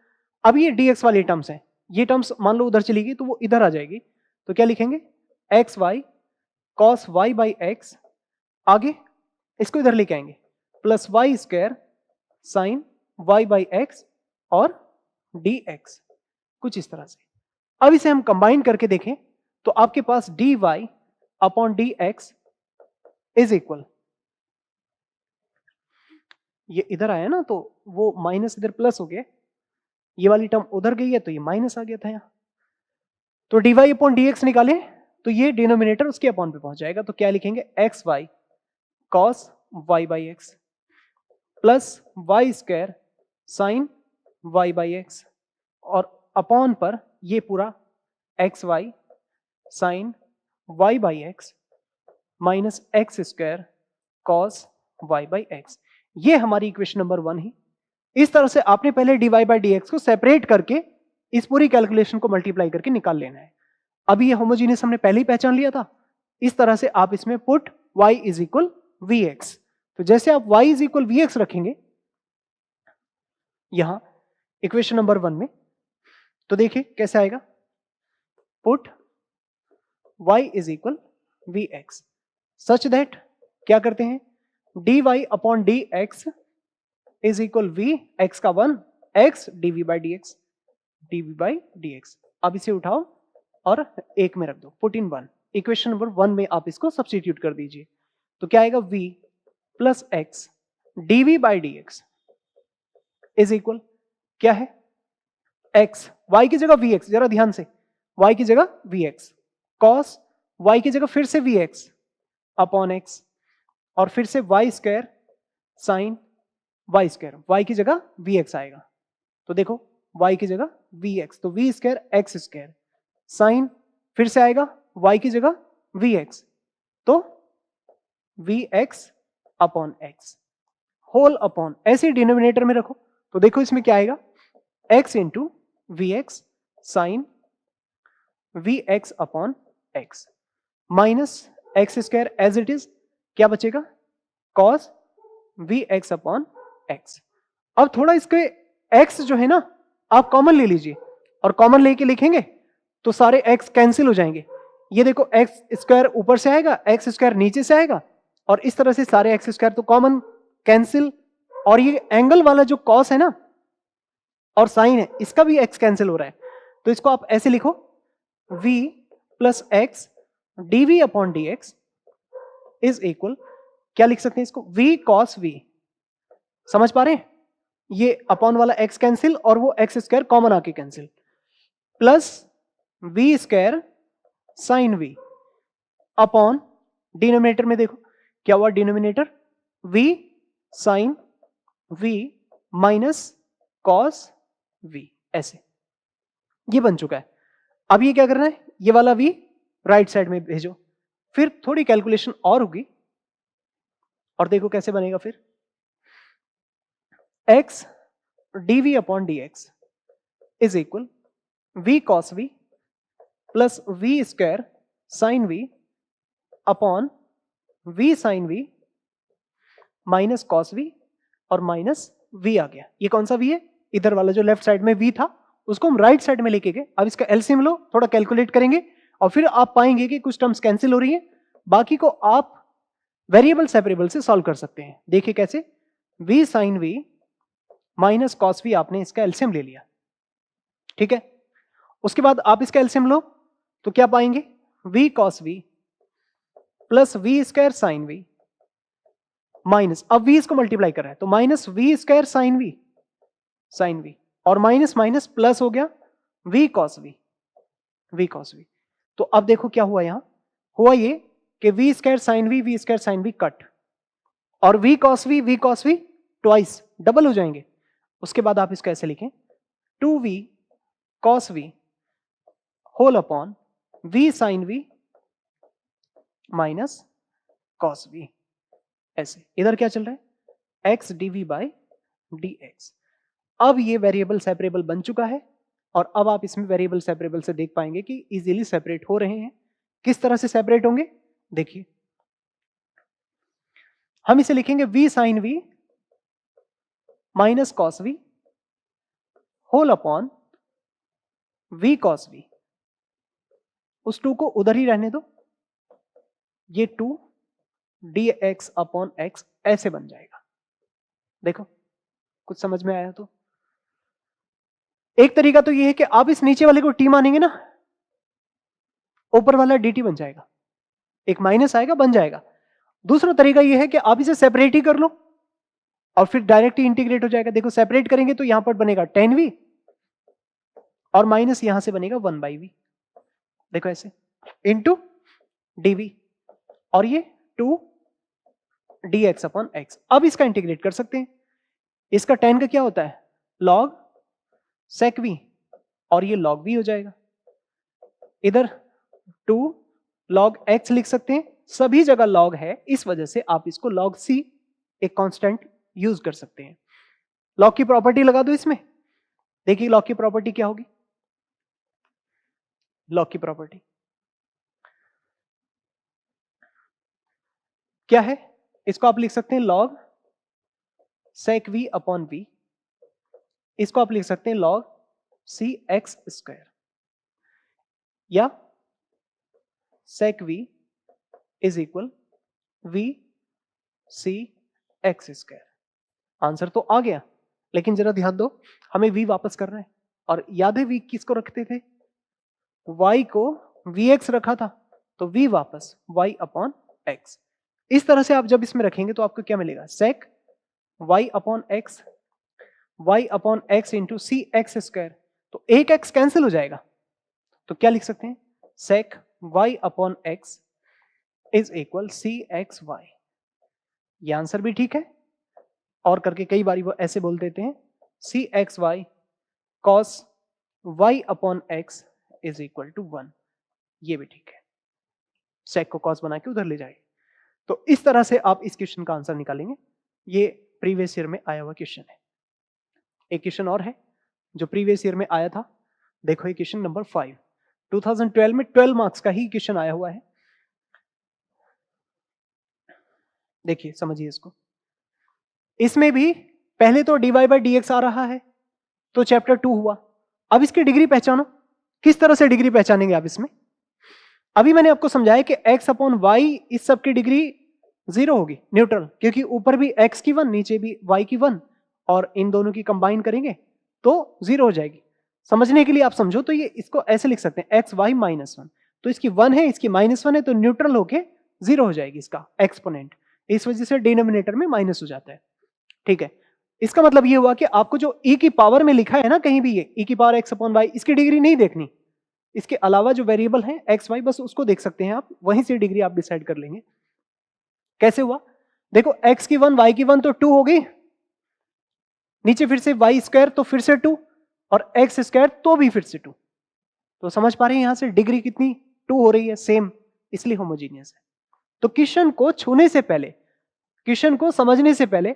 अब ये dx वाली टर्म्स है, ये टर्म्स मान लो उधर चली गई तो वो इधर आ जाएगी, तो क्या लिखेंगे, x y cos y by x, आगे इसको इधर लेके आएंगे, plus y square sine y by x और dx, कुछ इस तरह से। अब इसे हम कंबाइन करके देखें तो आपके पास dy upon dx is equal, ये इधर आया ना तो वो माइनस इधर प्लस हो गया, ये वाली टर्म उधर गई है तो ये माइनस आ गया था यहाँ, तो dy अपॉन dx निकाले तो ये डिनोमिनेटर उसके अपॉन पे पहुंच जाएगा, तो क्या लिखेंगे, x y cos y by x, plus y square sine y by x, और अपॉन पर ये पूरा x y sine y by x minus x square cos y by x. ये हमारी इक्वेशन नंबर 1 है। इस तरह से आपने पहले dy बाई डी एक्स को सेपरेट करके इस पूरी कैलकुलेशन को मल्टीप्लाई करके निकाल लेना है। अभी ये होमोजीनियस हमने पहले ही पहचान लिया था। इस तरह से आप इसमें put y is equal v x, तो जैसे आप y is equal v x रखेंगे यहां इक्वेशन नंबर 1 में, तो देखिए कैसे आएगा, put y is equal v x such that क्या करते हैं, dy upon d x is equal v x का 1 x dv by d x, dv by d x. अब इसे उठाओ और एक में रख दो, पुट इन 1, इक्वेशन नंबर 1 में आप इसको सब्स्टिट्यूट कर दीजिए, तो क्या आएगा v plus x dv by d x is equal क्या है, x, y की जगह vx, जरा ध्यान से, y की जगह vx cos y की जगह फिर से vx अपॉन x, और फिर से y square sine y square, y की जगह vx आएगा, तो देखो y की जगह vx, तो v square x square sine फिर से आएगा y की जगह vx, तो vx upon x whole upon, ऐसे डिनोमिनेटर में रखो, तो देखो इसमें क्या आएगा, x into v x sine v x upon x minus x square as it is, क्या बचेगा, cos v x upon x. अब थोड़ा इसके x जो है ना आप कॉमन ले लीजिए, और कॉमन लेके लिखेंगे तो सारे x कैंसिल हो जाएंगे। ये देखो एक्स स्क्वायर ऊपर से आएगा, एक्स स्क्वायर नीचे से आएगा, और इस तरह से सारे एक्स स्क्वायर तो कॉमन कैंसिल, और ये एंगल वाला जो कॉस है ना और साइन है इसका भी x कैंसिल हो रहा है, तो इसको आप ऐसे लिखो v plus x dv upon d x is equal, क्या लिख सकते हैं इसको, v cos v, समझ पा रहे हैं, ये अपॉन वाला x कैंसिल और वो x स्क्वायर कॉमन आके cancel, plus v square sine v upon denominator में देखो क्या हुआ, denominator v sine v minus cos v, ऐसे ये बन चुका है। अब ये क्या करना है, ये वाला v राइट साइड में भेजो, फिर थोड़ी कैलकुलेशन और होगी, और देखो कैसे बनेगा फिर, x dv upon d x is equal v cos v plus v square sine v upon v sine v minus cos v, और माइनस v आ गया, ये कौन सा v है, इधर वाला जो लेफ्ट साइड में v था उसको हम राइट साइड में लेके गए। अब इसका एलसीएम लो, थोड़ा कैलकुलेट करेंगे और फिर आप पाएंगे कि कुछ टर्म्स कैंसिल हो रही हैं, बाकी को आप वेरिएबल सेपरेबल से सॉल्व कर सकते हैं। देखिए कैसे, v sine v minus cos v, आपने इसका एलसीएम ले लिया, ठीक है। उसके बाद आप इसका एलसीएम लो तो क्या पाएंगे, v cos v plus v square sine v minus, अब v इसको मल्टीप्लाई कर रहा है तो minus v square sine v, और माइनस माइनस प्लस हो गया v cos v। तो अब देखो क्या हुआ, यहां हुआ ये कि v square sine v cut, और v cos v twice double हो जाएंगे। उसके बाद आप इसको ऐसे लिखें 2v cos v whole upon v sine v minus cos v, ऐसे इधर क्या चल रहा है, x dv by d x. अब ये वेरिएबल सेपरेबल बन चुका है, और अब आप इसमें वेरिएबल सेपरेबल से देख पाएंगे कि इजीली सेपरेट हो रहे हैं। किस तरह से सेपरेट होंगे, देखिए हम इसे लिखेंगे v sine v minus cos v whole upon v cos v, उस 2 को उधर ही रहने दो, ये 2 dx अपॉन x ऐसे बन जाएगा। देखो कुछ समझ में आया तो, एक तरीका तो ये है कि आप इस नीचे वाले को t मानेंगे ना, ऊपर वाला dt बन जाएगा, एक माइनस आएगा बन जाएगा। दूसरा तरीका ये है कि आप इसे सेपरेट ही कर लो और फिर डायरेक्ट ही इंटीग्रेट हो जाएगा। देखो सेपरेट करेंगे तो यहां पर बनेगा 10v और माइनस यहां से बनेगा 1/v, देखो ऐसे इंटू dv, और ये 2 dx अपॉन x। अब इसका इंटीग्रेट कर सकते हैं, इसका tan का क्या होता है, log sec v, और ये log v हो जाएगा। इधर 2 log x लिख सकते हैं, सभी जगह log है, इस वजह से आप इसको log c एक कांस्टेंट यूज कर सकते हैं। log की प्रॉपर्टी लगा दो इसमें, देखिए log की प्रॉपर्टी क्या होगी। log की प्रॉपर्टी क्या है, इसको आप लिख सकते हैं log sec v upon v, इसको आप लिख सकते हैं log c x स्क्वायर, या sec v is equal v c x square. Answer तो आ गया, लेकिन जरा ध्यान दो, हमें v वापस करना है, और याद है v किसको रखते थे, y को vx रखा था, तो v वापस y अपॉन x। इस तरह से आप जब इसमें रखेंगे तो आपको क्या मिलेगा, sec y upon x into c x square, तो एक x कैंसिल हो जाएगा, तो क्या लिख सकते हैं, sec y upon x is equal c x y. ये आंसर भी ठीक है, और करके कई बार वो ऐसे बोल देते हैं c x y cos y upon x is equal to 1, ये भी ठीक है, सेक को कॉस बना के उधर ले जाएंगे। तो इस तरह से आप इस क्वेश्चन का आंसर निकालेंगे। ये प्रीवियस ईयर में आया हुआ क्वेश्चन है। एक क्वेश्चन और है जो प्रीवियस ईयर में आया था, देखो ये क्वेश्चन नंबर 5, 2012 में 12 मार्क्स का ही क्वेश्चन आया हुआ है। देखिए समझिए इसको, इसमें भी पहले तो dy बाई डी एक्स आ रहा है, तो चैप्टर 2 हुआ। अब इसकी डिग्री पहचानो, किस तरह से डिग्री पहचानेंगे आप इसमें। अभी मैंने आपको समझाया कि x अपॉन वाई इस सब की डिग्री 0 होगी, न्यूट्रल, क्योंकि ऊपर भी x की 1 नीचे भी y की 1, और इन दोनों की कंबाइन करेंगे तो 0 हो जाएगी। समझने के लिए आप समझो तो ये इसको ऐसे लिख सकते हैं, एक्स वाई माइनस 1, तो इसकी 1 है, इसकी -1 है, तो न्यूट्रल होके 0 हो जाएगी इसका एक्सपोनेंट, इस वजह से डिनोमिनेटर में माइनस हो जाता है। ठीक है, इसका मतलब ये हुआ कि आपको जो e की पावर में लिखा है ना कहीं भी, ये e की पावर x अपॉन वाई, इसकी डिग्री नहीं देखनी, इसके अलावा जो वेरिएबल है एक्स वाई बस उसको देख सकते हैं आप, वहीं से डिग्री आप डिसाइड कर लेंगे। कैसे हुआ, देखो x की 1 y की 1 तो 2 हो गई, नीचे फिर से y स्क्वायर तो फिर से 2, और x स्क्वायर तो भी फिर से 2, तो समझ पा रहे हैं यहां से डिग्री कितनी 2 हो रही है, सेम, इसलिए होमोजीनियस है। तो क्वेश्चन को छूने से पहले, क्वेश्चन को समझने से पहले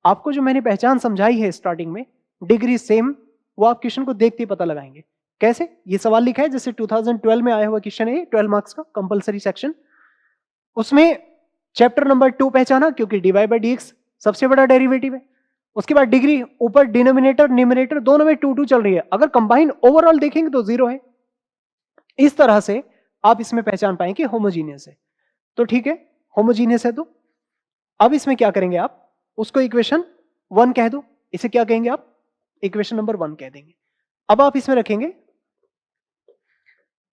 आपको जो मैंने पहचान समझाई है स्टार्टिंग में, डिग्री सेम, वो आप क्वेश्चन को देखते ही पता लगाएंगे। कैसे, ये सवाल लिखा है जैसे 2012 में आया हुआ क्वेश्चन है, 12 मार्क्स का कंपलसरी सेक्शन, उसमें चैप्टर नंबर 2 पहचाना, क्योंकि dy बाई डी एक्स सबसे बड़ा डेरिवेटिव है। उसके बाद डिग्री, ऊपर डिनोमिनेटर न्यूमरेटर दोनों में 2 2 चल रही है, अगर कंबाइन ओवरऑल देखेंगे तो 0 है। इस तरह से आप इसमें पहचान पाएंगे कि होमोजीनियस है। तो ठीक है, होमोजीनियस है, तो अब इसमें क्या करेंगे आप, उसको इक्वेशन 1 कह दो, इसे क्या कहेंगे आप, इक्वेशन नंबर 1 कह देंगे। अब आप इसमें रखेंगे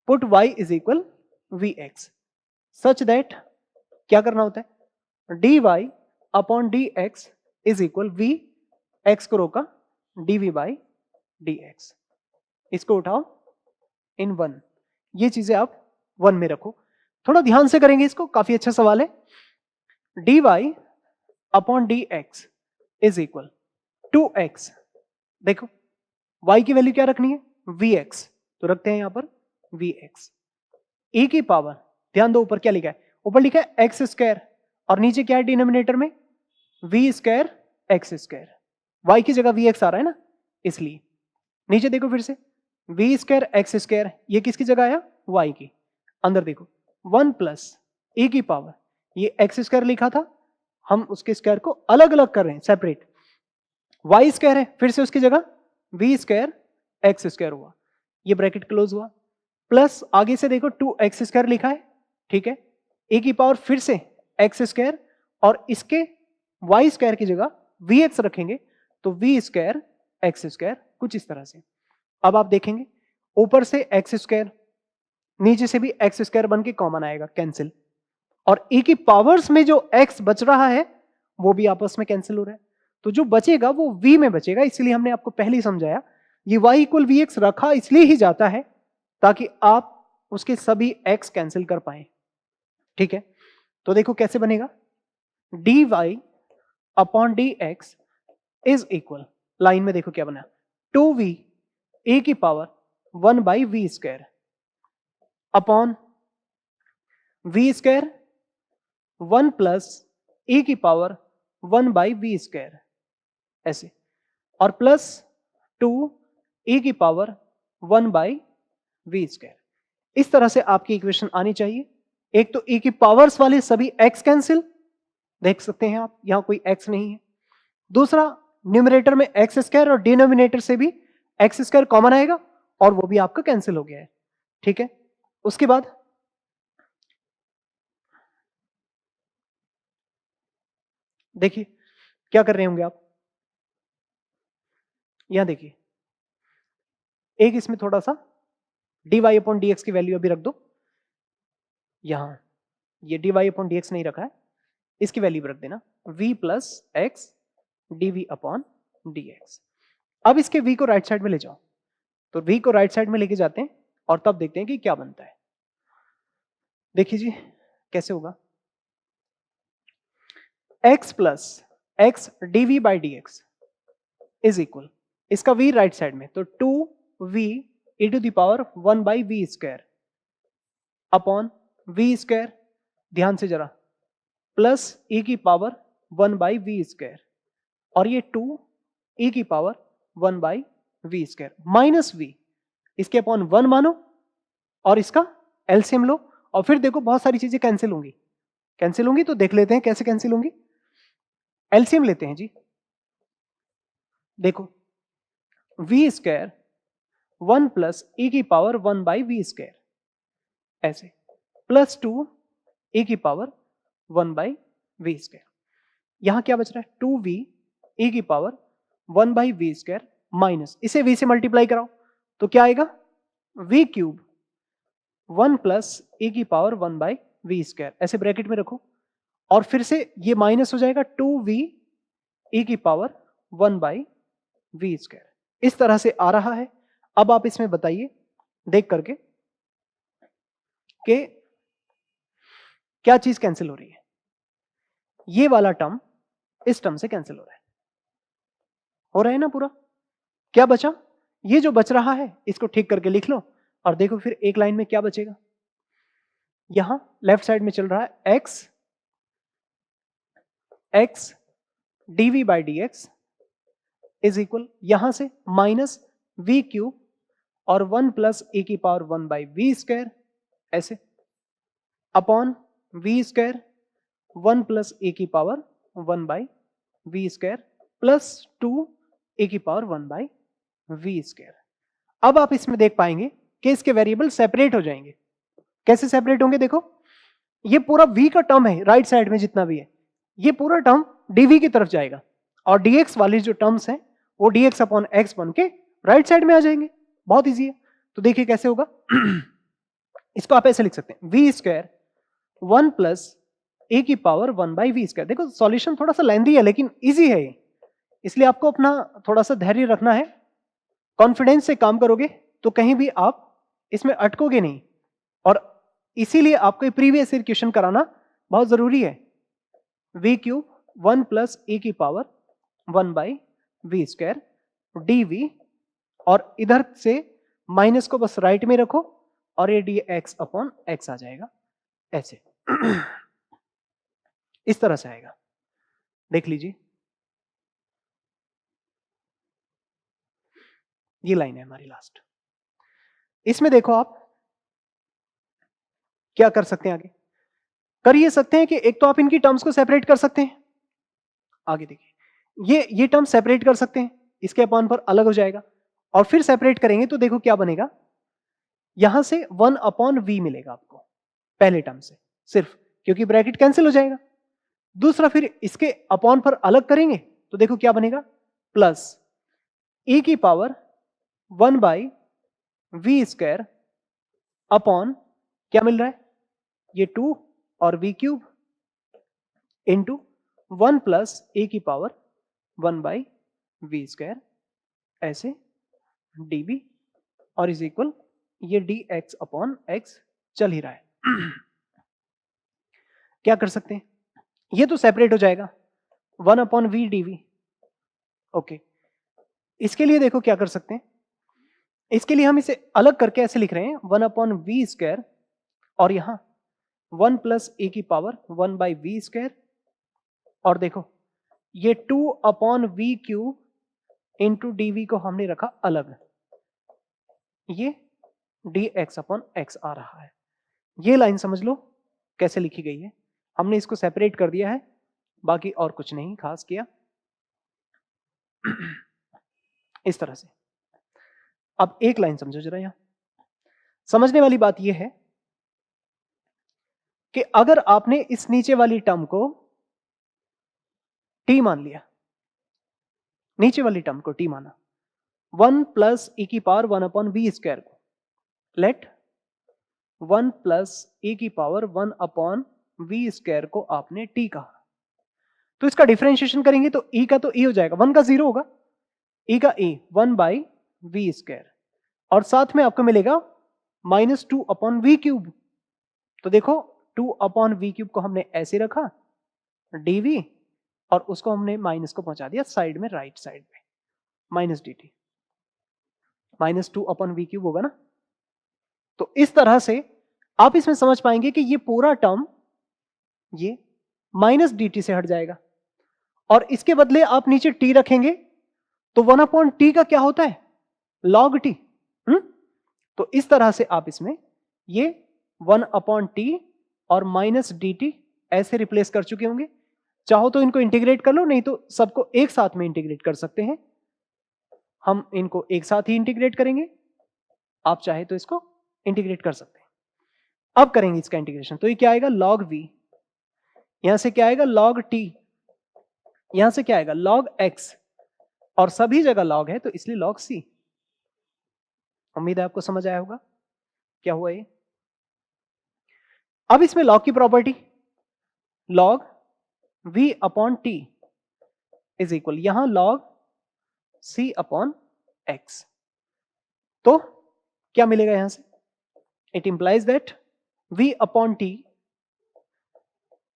put y is equal v x, such that क्या करना होता है, dy upon d x is equal v x को रोका dv बाई डी एक्स, इसको उठाओ इन 1, ये चीजें आप 1 में रखो। थोड़ा ध्यान से करेंगे इसको, काफी अच्छा सवाल है। dy upon d x is equal 2x, देखो y की वैल्यू क्या रखनी है, vx, तो रखते हैं यहां पर vx, e की पावर, ध्यान दो ऊपर क्या लिखा है, ऊपर लिखा है एक्स स्क्वायर, और नीचे क्या है डिनोमिनेटर में, v square x square, y की जगह vx आ रहा है ना, इसलिए नीचे देखो फिर से वी स्क्वायर एक्स स्क्वायर, ये किसकी जगह आया, y की, अंदर देखो 1 प्लस e की पावर, ये एक्स स्क्वायर लिखा था, हम उसके स्क्वायर को अलग अलग कर रहे हैं, सेपरेट, y स्क्वायर है, फिर से उसकी जगह वी स्क्वायर एक्स स्क्वायर हुआ, ये ब्रैकेट क्लोज हुआ, प्लस आगे से देखो 2x स्क्वायर लिखा है, ठीक है, ए की पावर फिर से एक्स स्क्वायर, और इसके y स्क्वायर की जगह vx रखेंगे, तो v स्क्वायर एक्स स्क्वायर, कुछ इस तरह से। अब आप देखेंगे ऊपर से एक्स स्क्वायर, नीचे से भी एक्स स्क्वायर बन के कॉमन आएगा, कैंसिल, और e की पावर्स में जो x बच रहा है वो भी आपस में कैंसिल हो रहा है, तो जो बचेगा वो v में बचेगा, इसलिए हमने आपको पहले ही समझाया, ये y इक्वल vx रखा इसलिए ही जाता है ताकि आप उसके सभी x कैंसिल कर पाए। ठीक है, तो देखो कैसे बनेगा, dy upon d x is equal, line में देखो क्या बना, 2v ए की power 1 by v square upon v square 1 plus ए की पावर 1 बाई वी स्क्वायर ऐसे, और प्लस 2 ए की पावर 1 बाई वी स्क्वायर। इस तरह से आपकी इक्वेशन आनी चाहिए। एक तो ए की पावर्स वाले सभी एक्स कैंसिल, देख सकते हैं आप, यहां कोई एक्स नहीं है। दूसरा, न्यूमरेटर में एक्स स्क्वायर और डिनोमिनेटर से भी एक्स स्क्वायर कॉमन आएगा और वो भी आपका कैंसिल हो गया है। ठीक है, उसके बाद देखिए क्या कर रहे होंगे आप, यहां देखिए, एक इसमें थोड़ा सा dy अपॉन dx की वैल्यू अभी रख दो, यहां ये dy अपॉन dx नहीं रखा है, इसकी वैल्यू रख देना v plus x dv upon dx। अब इसके v को राइट साइड में ले जाओ, तो v को राइट साइड में लेके जाते हैं और तब देखते हैं कि क्या बनता है। देखिए जी कैसे होगा, x plus x dv by dx is equal, इसका v राइट साइड में, तो 2v e to the power 1 by v square upon v square, ध्यान से जरा, प्लस e की पावर 1 बाई वी स्क्वायर, और ये 2 e की power 1 by v square minus v, इसके अपॉन 1 मानो और इसका एलसीएम लो, और फिर देखो बहुत सारी चीजें कैंसिल होंगी, कैंसिल होंगी तो देख लेते हैं कैसे कैंसिल होंगी। एलसीएम लेते हैं जी, देखो वी स्क्वायर 1 प्लस e की पावर 1 बाई वी स्क्वायर ऐसे, प्लस 2 e की पावर 1 बाई वी स्क्वायर, यहां क्या बच रहा है 2v e की power 1 by v square minus, इसे v से मल्टीप्लाई कराओ तो क्या आएगा v क्यूब 1 प्लस e की पावर 1 बाई वी स्क्वायर, ऐसे ब्रैकेट में रखो, और फिर से ये माइनस हो जाएगा 2v e की पावर 1 बाई वी स्क्वायर, इस तरह से आ रहा है। अब आप इसमें बताइए देख करके कि क्या चीज कैंसिल हो रही है, ये वाला टर्म इस टर्म से कैंसिल हो रहा है ना पूरा, क्या बचा, ये जो बच रहा है इसको ठीक करके लिख लो, और देखो फिर एक लाइन में क्या बचेगा, यहां लेफ्ट साइड में चल रहा है x dv by dx is equal, यहां से माइनस v क्यूब और 1 प्लस e की पावर 1 बाई वी स्क्वायर ऐसे, upon v square 1 plus e की power 1 by v square plus 2 e की पावर 1 बाई वी स्क्वायर। अब आप इसमें देख पाएंगे कि इसके वेरिएबल सेपरेट हो जाएंगे। कैसे सेपरेट होंगे, देखो ये पूरा v का टर्म है राइट साइड में जितना भी है, ये पूरा टर्म dv की तरफ जाएगा, और dx वाले जो टर्म्स हैं वो dx अपॉन x बन के राइट साइड में आ जाएंगे। बहुत इजी है, तो देखिए कैसे होगा इसको आप ऐसे लिख सकते हैं v स्क्वायर 1 प्लस ए की पावर 1 बाई वी स्क्वायर। देखो सॉल्यूशन थोड़ा सा लेंदी है लेकिन इजी है ये, इसलिए आपको अपना थोड़ा सा धैर्य रखना है, कॉन्फिडेंस से काम करोगे तो कहीं भी आप इसमें अटकोगे नहीं, और इसीलिए आपको प्रीवियस ईयर क्वेश्चन कराना बहुत जरूरी है। वी क्यूब 1 प्लस ए की power 1 by v square d, और इधर से माइनस को बस राइट में रखो और ये डी एक्स अपॉन एक्स आ जाएगा ऐसे इस तरह से आएगा, देख लीजिए ये लाइन है हमारी लास्ट। इसमें देखो आप क्या कर सकते हैं, आगे कर ये सकते हैं कि एक तो आप इनकी टर्म्स को सेपरेट कर सकते हैं, आगे देखिए ये टर्म सेपरेट कर सकते हैं, इसके अपॉन पर अलग हो जाएगा, और फिर सेपरेट करेंगे तो देखो क्या बनेगा, यहां से 1 अपॉन वी मिलेगा आपको पहले टर्म से सिर्फ, क्योंकि ब्रैकेट कैंसिल हो जाएगा। दूसरा फिर इसके अपॉन पर अलग करेंगे तो देखो क्या बनेगा, प्लस e की power 1 by v square upon क्या मिल रहा है, ये 2 और v क्यूब इंटू 1 प्लस ए की पावर 1 बाई वी स्क्वायर ऐसे dv, और इज इक्वल ये dx अपॉन x चल ही रहा है क्या कर सकते हैं, ये तो सेपरेट हो जाएगा 1 अपॉन वी डी, ओके, इसके लिए देखो क्या कर सकते हैं, इसके लिए हम इसे अलग करके ऐसे लिख रहे हैं 1/v², और यहां 1 प्लस ए की पावर 1/v², और देखो ये 2/v³ इंटू dv को हमने रखा अलग, ये dx/x आ रहा है। ये लाइन समझ लो कैसे लिखी गई है, हमने इसको सेपरेट कर दिया है, बाकी और कुछ नहीं खास किया। इस तरह से अब एक लाइन समझो जरा। यहां समझने वाली बात यह है कि अगर आपने इस नीचे वाली टर्म को t मान लिया, नीचे वाली टर्म को t माना, 1 प्लस e की पावर 1/v² को लेट 1 प्लस e की पावर 1/v² को आपने t कहा, तो इसका डिफरेंशिएशन करेंगे तो e का तो e हो जाएगा, 1 का 0 होगा, e का e 1/v², और साथ में आपको मिलेगा -2/v³। तो देखो 2/v³ को हमने ऐसे रखा dv, और उसको हमने माइनस को पहुंचा दिया साइड में, राइट साइड में, -dt, -2/v³ होगा ना। तो इस तरह से आप इसमें समझ पाएंगे कि ये पूरा टर्म ये -dt से हट जाएगा, और इसके बदले आप नीचे t रखेंगे तो 1/t का क्या होता है, log t। तो इस तरह से आप इसमें ये 1/t और -dt ऐसे रिप्लेस कर चुके होंगे। चाहो तो इनको इंटीग्रेट कर लो, नहीं तो सबको एक साथ में इंटीग्रेट कर सकते हैं। हम इनको एक साथ ही इंटीग्रेट करेंगे, आप चाहे तो इसको इंटीग्रेट कर सकते हैं। अब करेंगे इसका इंटीग्रेशन, तो ये क्या आएगा log v, यहां से क्या आएगा log t, यहां से क्या आएगा log x, और सभी जगह log है तो इसलिए log c। उम्मीद है आपको समझ आया होगा क्या हुआ ये। अब इसमें log की property log v/t is equal, यहां log c/x, तो क्या मिलेगा यहां से, it implies that v/t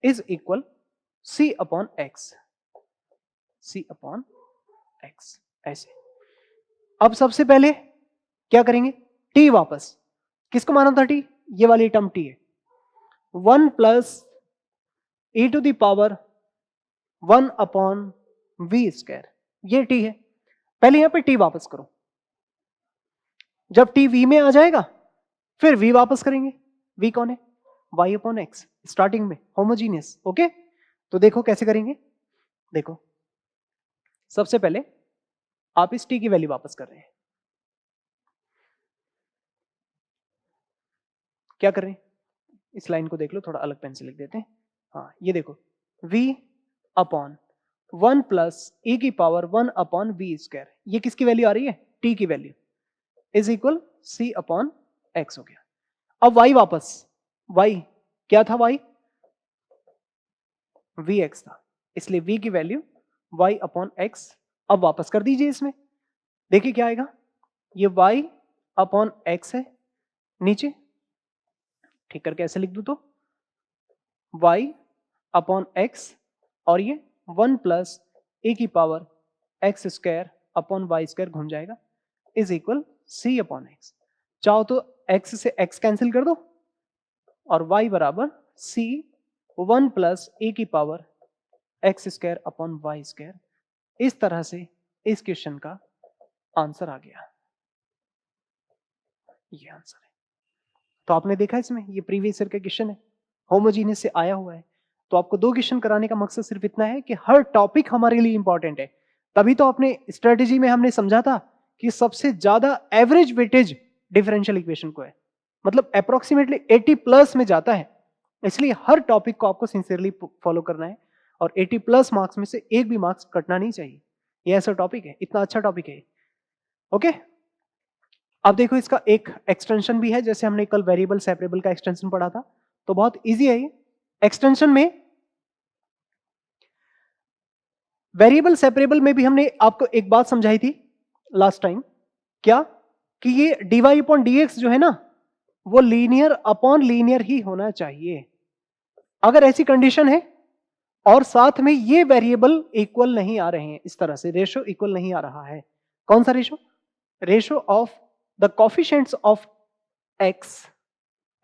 is equal c/x, c/x ऐसे। अब सबसे पहले क्या करेंगे, t वापस, किसको माना था t, ये वाली टर्म t है, 1 प्लस e⁻1/v², ये t है। पहले यहां पे t वापस करो, जब t v में आ जाएगा फिर v वापस करेंगे, v कौन है, y/x, स्टार्टिंग में होमोजीनियस। ओके, तो देखो कैसे करेंगे, देखो सबसे पहले आप इस t की वैल्यू वापस कर रहे हैं, क्या कर रहे हैं, इस लाइन को देख लो, थोड़ा अलग पेन से लिख देते हैं। हाँ ये देखो v/1 प्लस e⁻1/v², ये किसकी वैल्यू आ रही है, t की वैल्यू, इज इक्वल c/x हो गया। अब y वापस, y क्या था, y vx था, इसलिए v की वैल्यू y/x अब वापस कर दीजिए इसमें, देखिए क्या आएगा, ये y/x है, नीचे ठीक करके ऐसे लिख दूं तो y/x, और ये 1 प्लस e⁻x² घूम जाएगा, इज इक्वल c/x। चाहो तो x से x कैंसिल कर दो, और y बराबर c 1 प्लस e⁻x²/y²। इस तरह से इस क्वेश्चन का आंसर आ गया, ये आंसर है। तो आपने देखा इसमें ये प्रीवियस ईयर का क्वेश्चन है, होमोजीनियस से आया हुआ है। तो आपको 2 क्वेश्चन कराने का मकसद सिर्फ इतना है कि हर टॉपिक हमारे लिए इंपॉर्टेंट है। तभी तो अपने स्ट्रेटेजी में हमने समझा था कि सबसे ज्यादा एवरेज वेटेज डिफरेंशियल इक्वेशन को है, मतलब अप्रोक्सीमेटली 80+ में जाता है। इसलिए हर टॉपिक को आपको सिंसियरली फॉलो करना है, और 80+ मार्क्स में से एक भी मार्क्स कटना नहीं चाहिए। ये ऐसा टॉपिक है, इतना अच्छा टॉपिक है। ओके, अब देखो इसका एक एक्सटेंशन भी है, जैसे हमने कल वेरिएबल सेपरेबल का एक्सटेंशन पढ़ा था, तो बहुत इजी है ये। एक्सटेंशन में वेरिएबल सेपरेबल में भी हमने आपको एक बात समझाई थी लास्ट टाइम, क्या कि ये dy/dx जो है ना, वो लीनियर अपॉन लीनियर ही होना चाहिए। अगर ऐसी कंडीशन है और साथ में ये वेरिएबल इक्वल नहीं आ रहे हैं, इस तरह से रेशो इक्वल नहीं आ रहा है। कौन सा ratio? Ratio of the coefficients of x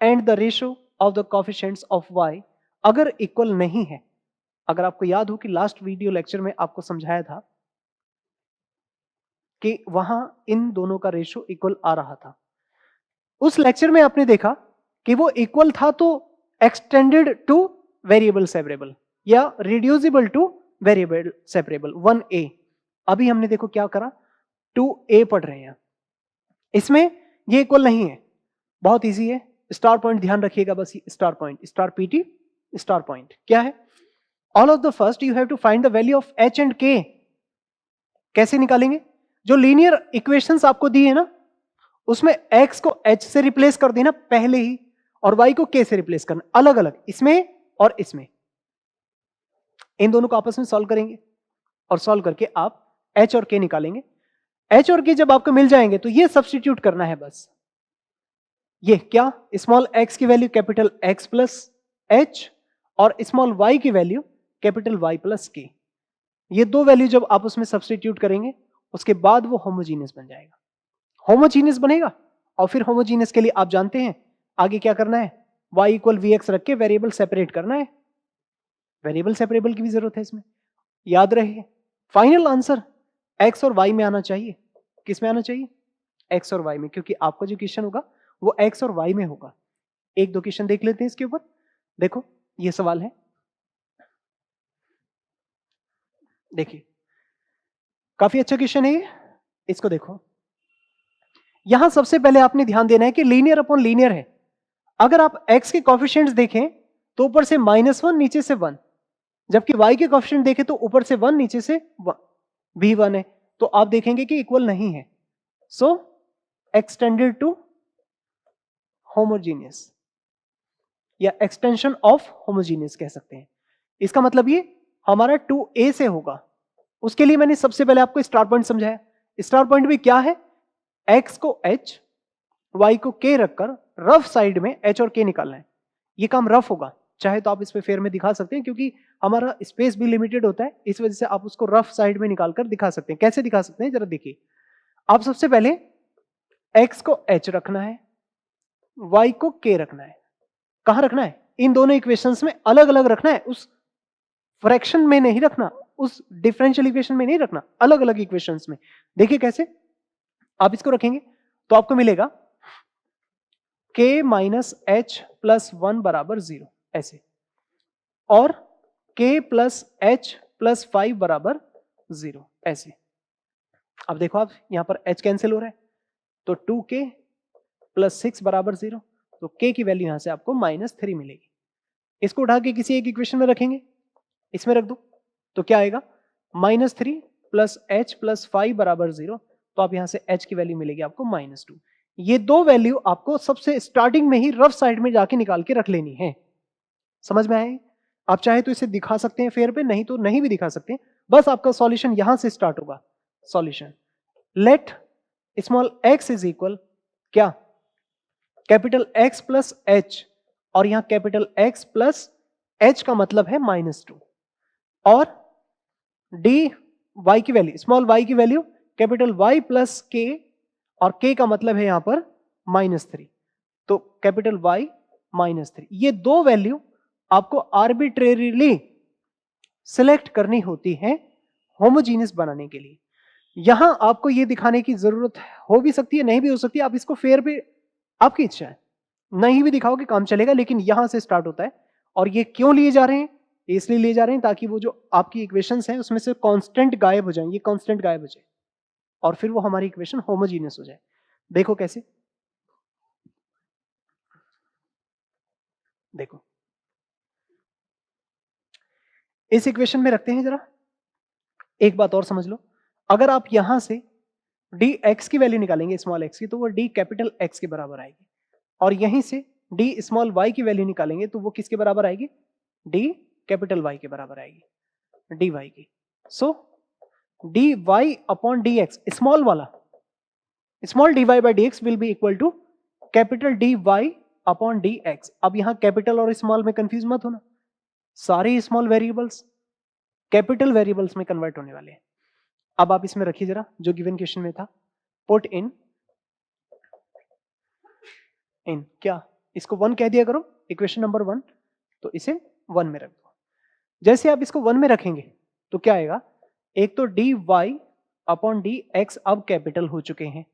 and the ratio of the coefficients of y अगर इक्वल नहीं है, अगर आपको याद हो कि लास्ट वीडियो लेक्चर में आपको समझाया था कि वहां इन दोनों का रेशो इक्वल आ रहा था, उस लेक्चर में आपने देखा कि वो इक्वल था तो एक्सटेंडेड टू वेरिएबल सेपरेबल या reducible two variable separable 1a। अभी हमने देखो क्या करा, 2a पढ़ रहे हैं, इसमें ये इक्वल नहीं है। बहुत इजी है, स्टार पॉइंट ध्यान रखिएगा, बस star point, star PT star point क्या है? All of the first you have to find the value of h and k। कैसे निकालेंगे? जो लीनियर इक्वेशंस आपको दी है ना, उसमें x को h से रिप्लेस कर देना पहले ही और y को k से रिप्लेस करना, अलग अलग, इसमें और इसमें। इन दोनों को आपस में सॉल्व करेंगे और सॉल्व करके आप h और k निकालेंगे। h और k जब आपको मिल जाएंगे तो ये सब्स्टिट्यूट करना है बस। ये क्या? स्मॉल x की value capital x plus h और स्मॉल y की value capital y plus k। ये दो वैल्यू जब आप उसमें सब्स्टिट्यूट करेंगे उसके बाद वो होमोजीनियस बन जाएगा। होमोजीनियस बनेगा और फिर होमोजीनियस के लिए आप जानते हैं आगे क्या करना है, y इक्वल vx रख के वेरिएबल सेपरेट करना है। वेरिएबल सेपरेबल की भी जरूरत है इसमें, याद रहे। फाइनल आंसर x और y में आना चाहिए। किस में आना चाहिए? x और y में, क्योंकि आपका जो क्वेश्चन होगा वो x और y में होगा। एक दो क्वेश्चन देख लेते हैं इसके ऊपर। देखो ये सवाल है, देखिए काफी अच्छा क्वेश्चन है ये, इसको देखो। यहां सबसे पहले आपने ध्यान देना है कि लीनियर अपॉन लीनियर है। अगर आप x के कोफिशिएंट्स देखें तो ऊपर से -1 नीचे से 1, जबकि y के कोफिशिएंट देखें तो ऊपर से 1 नीचे से 1 भी 1 है, तो आप देखेंगे कि इक्वल नहीं है। सो एक्सटेंडेड टू होमोजीनियस या एक्सटेंशन ऑफ होमोजीनियस कह सकते हैं। इसका मतलब ये हमारा 2a से होगा। उसके लिए मैंने सबसे पहले आपको स्टार पॉइंट समझाया। स्टार पॉइंट भी क्या है? x को h, y को k रखकर रफ साइड में h और k निकालना है। ये काम रफ होगा, चाहे तो आप इस पे फेयर में दिखा सकते हैं, क्योंकि हमारा स्पेस भी लिमिटेड होता है, इस वजह से आप उसको रफ साइड में निकालकर दिखा सकते हैं। कैसे दिखा सकते हैं जरा देखिए। आप सबसे पहले x को h रखना है, y को k रखना है। कहां रखना है? इन दोनों इक्वेशंस में अलग अलग रखना है, उस फ्रैक्शन में नहीं रखना, उस डिफरेंशियल इक्वेशन में नहीं रखना, अलग अलग इक्वेशंस में। देखिए कैसे आप इसको रखेंगे तो आपको मिलेगा k माइनस h प्लस 1 बराबर 0 ऐसे, और k प्लस h प्लस 5 बराबर 0 ऐसे। अब देखो आप यहां पर h कैंसिल हो रहा है तो 2k प्लस 6 बराबर 0, तो k की वैल्यू यहां से आपको -3 मिलेगी। इसको उठा के किसी एक इक्वेशन में रखेंगे, इसमें रख दो तो क्या आएगा? -3 प्लस h प्लस 5 बराबर 0, तो आप यहां से h की वैल्यू मिलेगी आपको -2। ये दो वैल्यू आपको सबसे स्टार्टिंग में ही रफ साइड में जाके निकाल के रख लेनी है। समझ में आए? आप चाहे तो इसे दिखा सकते हैं फेयर पे, नहीं तो नहीं भी दिखा सकते। बस आपका सॉल्यूशन यहां से स्टार्ट होगा। Solution let small x is equal क्या? कैपिटल X प्लस h, और यहां कैपिटल X प्लस h का मतलब है -2, और dy की वैल्यू, स्मॉल y की value capital Y plus k, और k का मतलब है यहां पर -3, तो कैपिटल Y -3। ये दो वैल्यू आपको आर्बिट्रेरीली सिलेक्ट करनी होती है होमोजीनियस बनाने के लिए। यहां आपको ये दिखाने की जरूरत हो भी सकती है, नहीं भी हो सकती है, आप इसको फेयर पे आपकी इच्छा है, नहीं भी दिखाओगे काम चलेगा, लेकिन यहां से स्टार्ट होता है। और ये क्यों लिए जा रहे हैं? इसलिए लिए जा रहे हैं ताकि वो जो आपकी इक्वेशंस हैं उसमें से कांस्टेंट गायब हो जाए, ये कांस्टेंट गायब हो जाए और फिर वो हमारी इक्वेशन होमोजीनियस हो जाए। देखो कैसे, देखो इस इक्वेशन में रखते हैं जरा। एक बात और समझ लो, अगर आप यहां से dx की वैल्यू निकालेंगे स्मॉल x की, तो वो d कैपिटल x के बराबर आएगी, और यहीं से d स्मॉल y की वैल्यू निकालेंगे तो वो किसके बराबर आएगी? d कैपिटल y के बराबर आएगी, dy की। So dy upon dx, small वाला, small dy by dx will be equal to capital dy upon dx। अब यहां कैपिटल और स्मॉल में कंफ्यूज मत होना, सारे स्मॉल वेरिएबल्स कैपिटल वेरिएबल्स में कन्वर्ट होने वाले हैं। अब आप इसमें रखिए जरा जो गिवन क्वेश्चन में था, पुट इन क्या, इसको 1 कह दिया करो, इक्वेशन नंबर 1, तो इसे 1 में रख दो। जैसे आप इसको 1 में रखेंगे तो क्या आएगा, एक तो dy अपॉन dx अब कैपिटल हो चुके हैं,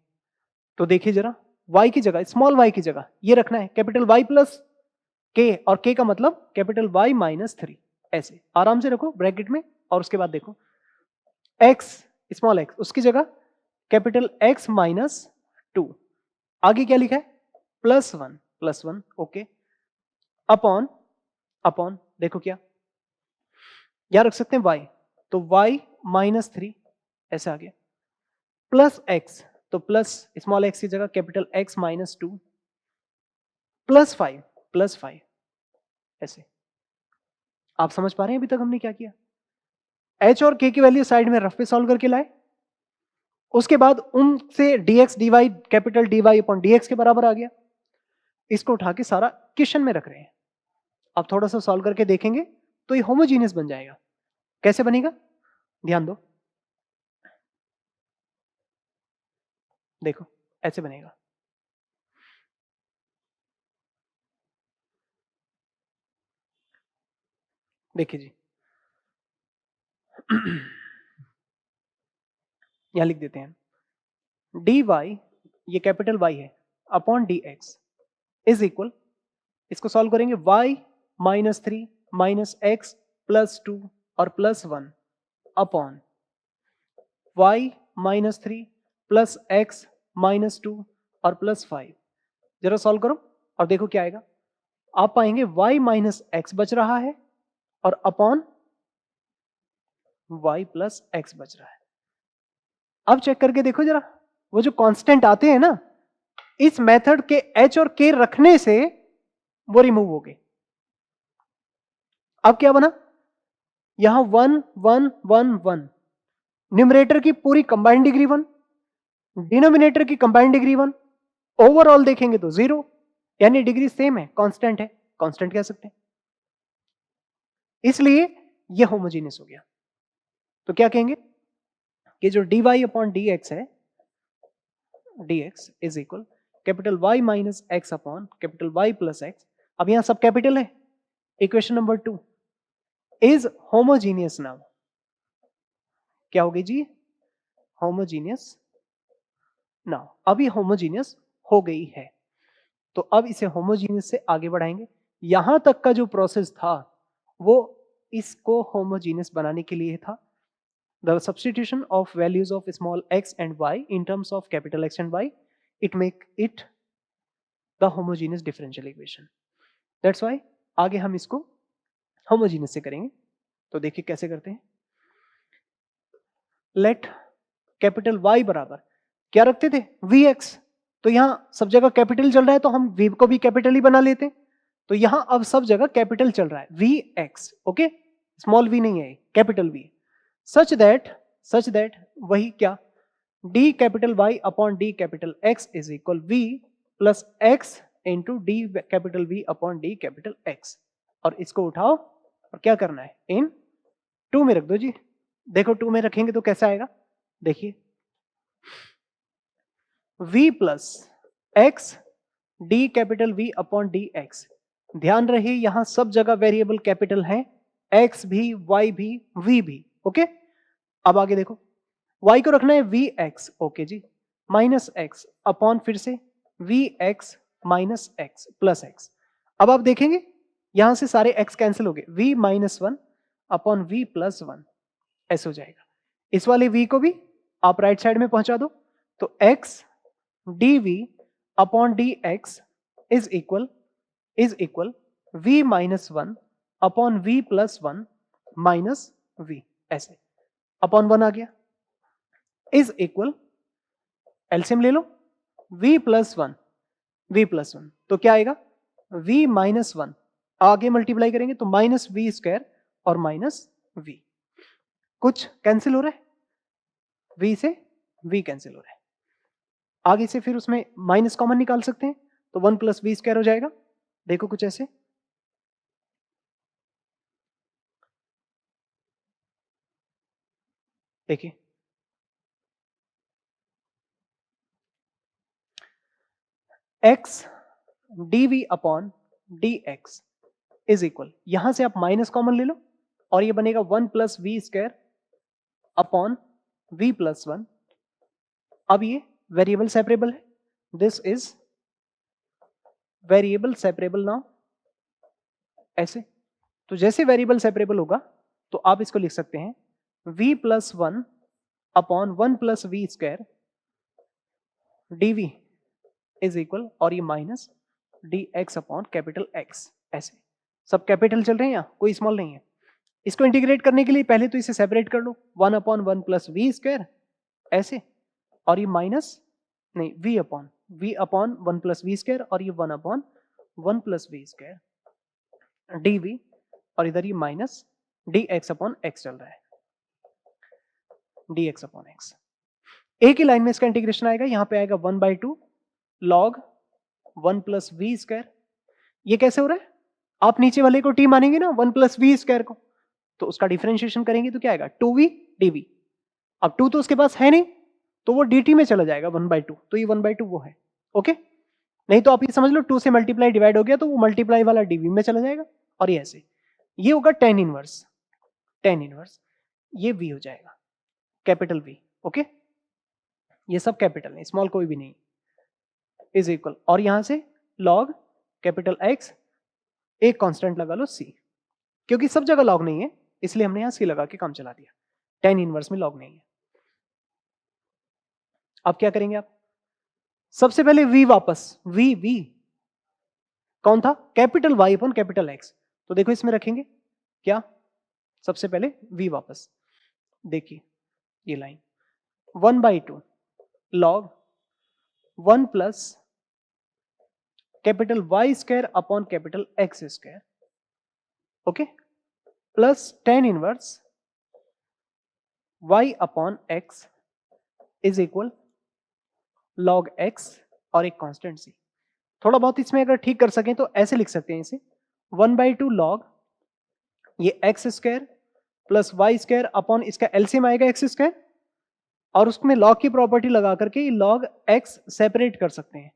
तो देखिए जरा y की जगह, स्मॉल y की जगह ये रखना है कैपिटल Y प्लस k, और k का मतलब कैपिटल Y माइनस 3, ऐसे आराम से रखो ब्रैकेट में, और उसके बाद देखो x स्मॉल x, उसकी जगह कैपिटल X माइनस 2, आगे क्या लिखा है +1 ओके, अपॉन अपॉन देखो क्या यहां रख सकते हैं y, तो y माइनस 3 ऐसे आ गया, प्लस x, तो प्लस स्मॉल x की जगह कैपिटल X माइनस 2 +5 ऐसे। आप समझ पा रहे हैं अभी तक हमने क्या किया, h और k की वैल्यू साइड में रफ पे सॉल्व करके लाए, उसके बाद उनसे dx dy capital dy upon dx के बराबर आ गया, इसको उठा के सारा क्वेश्चन में रख रहे हैं। अब थोड़ा सा सॉल्व करके देखेंगे तो ये होमोजीनियस बन जाएगा। कैसे बनेगा, ध्यान दो, देखो ऐसे बनेगा, देखिए जी यहां लिख देते हैं dy, ये कैपिटल Y है, अपॉन dx इज इक्वल, इसको सॉल्व करेंगे y minus 3 minus x plus 2 और plus 1 upon y minus 3 plus x minus 2 और प्लस 5। जरा सॉल्व करो और देखो क्या आएगा, आप पाएंगे y माइनस एक्स बच रहा है और अपॉन y प्लस एक्स बच रहा है। अब चेक करके देखो जरा, वो जो कांस्टेंट आते हैं ना, इस मेथड के h और k रखने से वो रिमूव हो गए। अब क्या बना, यहां 1 1 1 1, न्यूमरेटर की पूरी कंबाइंड डिग्री 1, डिनोमिनेटर की कंबाइंड डिग्री 1, ओवरऑल देखेंगे तो 0, यानी डिग्री सेम है, कांस्टेंट है, कांस्टेंट कह सकते हैं, इसलिए ये होमोजीनियस हो गया। तो क्या कहेंगे कि जो dy अपॉन dx है, dx is equal capital Y minus x upon capital Y plus x, अब यहां सब कैपिटल है, equation number 2 is homogeneous now, क्या होगी जी, होमोजीनियस नाउ, अब ये होमोजीनियस हो गई है। तो अब इसे होमोजीनियस से आगे बढ़ाएंगे, यहां तक का जो प्रोसेस था वो इसको होमोजीनियस बनाने के लिए था। The substitution of values of small x and y in terms of capital X and y, it make it the homogeneous differential equation. That's why आगे हम इसको homogeneous से करेंगे। तो देखिए कैसे करते हैं, let कैपिटल Y बराबर क्या रखते थे, Vx, तो यहां सब जगह कैपिटल चल रहा है तो हम V को भी कैपिटल ही बना लेते, तो यहां अब सब जगह कैपिटल चल रहा है, Vx, ओके, स्मॉल v नहीं है, कैपिटल V, सच दैट वही क्या, d capital Y upon d capital X is equal V plus X into d capital V upon d capital X, और इसको उठाओ और क्या करना है, इन 2 में रख दो जी। देखो 2 में रखेंगे तो कैसा आएगा, देखिए V plus X d capital V upon d x, ध्यान रहे यहां सब जगह वेरिएबल कैपिटल है, X भी, Y भी, V भी, ओके। अब आगे देखो, y को रखना है Vx, ओके जी, माइनस एक्स अपॉन फिर से Vx minus x plus x. अब आप देखेंगे यहां से सारे x कैंसिल हो गए, V minus 1 upon V plus 1 ऐसे हो जाएगा। इस वाले V को भी आप राइट साइड में पहुंचा दो, तो x dV upon dx is equal V minus 1 upon V plus 1 minus V, ऐसे अपॉन 1 आ गया, इज इक्वल, एलसीएम ले लो, v प्लस 1, तो क्या आएगा, v माइनस 1, आगे मल्टीप्लाई करेंगे तो माइनस वी स्क्वायर और माइनस v, कुछ कैंसिल हो रहा है, v से v कैंसिल हो रहा है, आगे से फिर उसमें माइनस कॉमन निकाल सकते हैं, तो 1 प्लस वी स्क्वायर हो जाएगा, देखो कुछ ऐसे, देखिए x dv upon dx is equal, यहां से आप माइनस कॉमन ले लो और ये बनेगा 1 plus v square upon v plus 1। अब ये वेरिएबल सेपरेबल है, this is variable separable now. ऐसे तो जैसे वेरिएबल सेपरेबल होगा तो आप इसको लिख सकते हैं v plus 1 upon 1 plus v square dv is equal, और ये minus dx upon capital X। ऐसे सब कैपिटल चल रहे हैं, यहाँ कोई स्मॉल नहीं है। इसको इंटीग्रेट करने के लिए पहले तो इसे सेपरेट कर लो, 1 अपॉन 1 प्लस वी स्क्वायर ऐसे, और ये माइनस नहीं v upon 1 plus v square, और ये 1 upon 1 plus v square dv, और इधर ये माइनस dx अपॉन x चल रहा है, dx अपॉन x। एक ही लाइन में इसका इंटीग्रेशन आएगा, यहां पे आएगा 1/2 log 1 प्लस वी स्क्वायर। ये कैसे हो रहा है, आप नीचे वाले को t मानेंगे ना 1 प्लस वी स्क्वायर को, तो उसका डिफरेंशिएशन करेंगे तो क्या आएगा 2v dv। अब 2 तो उसके पास है नहीं तो वो dt में चला जाएगा 1/2, तो ये 1/2 वो है। ओके, नहीं तो आप ये समझ लो 2 से मल्टीप्लाई डिवाइड हो गया तो वो मल्टीप्लाई वाला dv में चला जाएगा, और ये ऐसे ये होगा tan इनवर्स, ये v हो जाएगा कैपिटल V। ओके, ये सब कैपिटल है, स्मॉल कोई भी नहीं, इज इक्वल, और यहां से log कैपिटल X, एक कांस्टेंट लगा लो c, क्योंकि सब जगह log नहीं है इसलिए हमने यहां c लगा के काम चला दिया, tan इनवर्स में log नहीं है। अब क्या करेंगे आप, सबसे पहले v वापस, v कौन था, capital Y upon capital X, तो देखो इसमें रखेंगे क्या, सबसे पहले v वापस, देखिए ये line 1/2 log 1 plus capital Y square upon capital X square, okay, plus tan inverse y upon x is equal log x और एक कांस्टेंट c। थोड़ा बहुत इसमें अगर ठीक कर सकें तो ऐसे लिख सकते हैं इसे 1/2 log ये x square plus y square upon इसका एलसीएम आएगा x स्क्वायर, और उसमें log की प्रॉपर्टी लगा करके ये log x सेपरेट कर सकते हैं।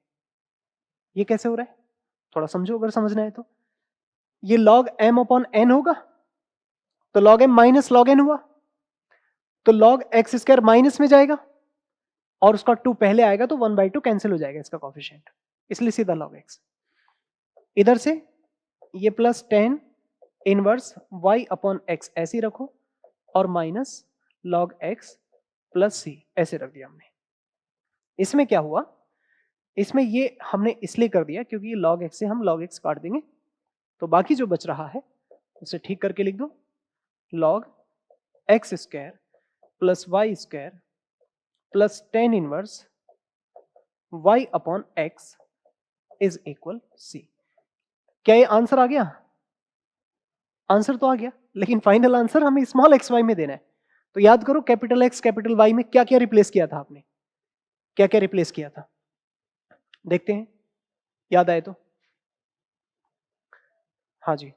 ये कैसे हो रहा है, थोड़ा समझो अगर समझना है तो, ये log m अपॉन n होगा तो log m minus log n हुआ, तो log x स्क्वायर माइनस में जाएगा और उसका 2 पहले आएगा तो 1/2 कैंसिल हो जाएगा इसका कोफिशिएंट, इसलिए सीधा log x। इधर से ये plus tan inverse y upon x ऐसे ही रखो, और minus log x plus c ऐसे रख दिया हमने। इसमें क्या हुआ, इसमें ये हमने इसलिए कर दिया क्योंकि log x से हम log x काट देंगे, तो बाकी जो बच रहा है उसे ठीक करके लिख दो, log x square plus y square plus tan inverse y upon x is equal c। क्या ये आंसर आ गया, आंसर तो आ गया, लेकिन फाइनल आंसर हमें स्मॉल xy में देना है। तो याद करो कैपिटल X कैपिटल Y में क्या क्या रिप्लेस किया था आपने, क्या क्या रिप्लेस किया था, देखते हैं याद आए तो। हाँ जी,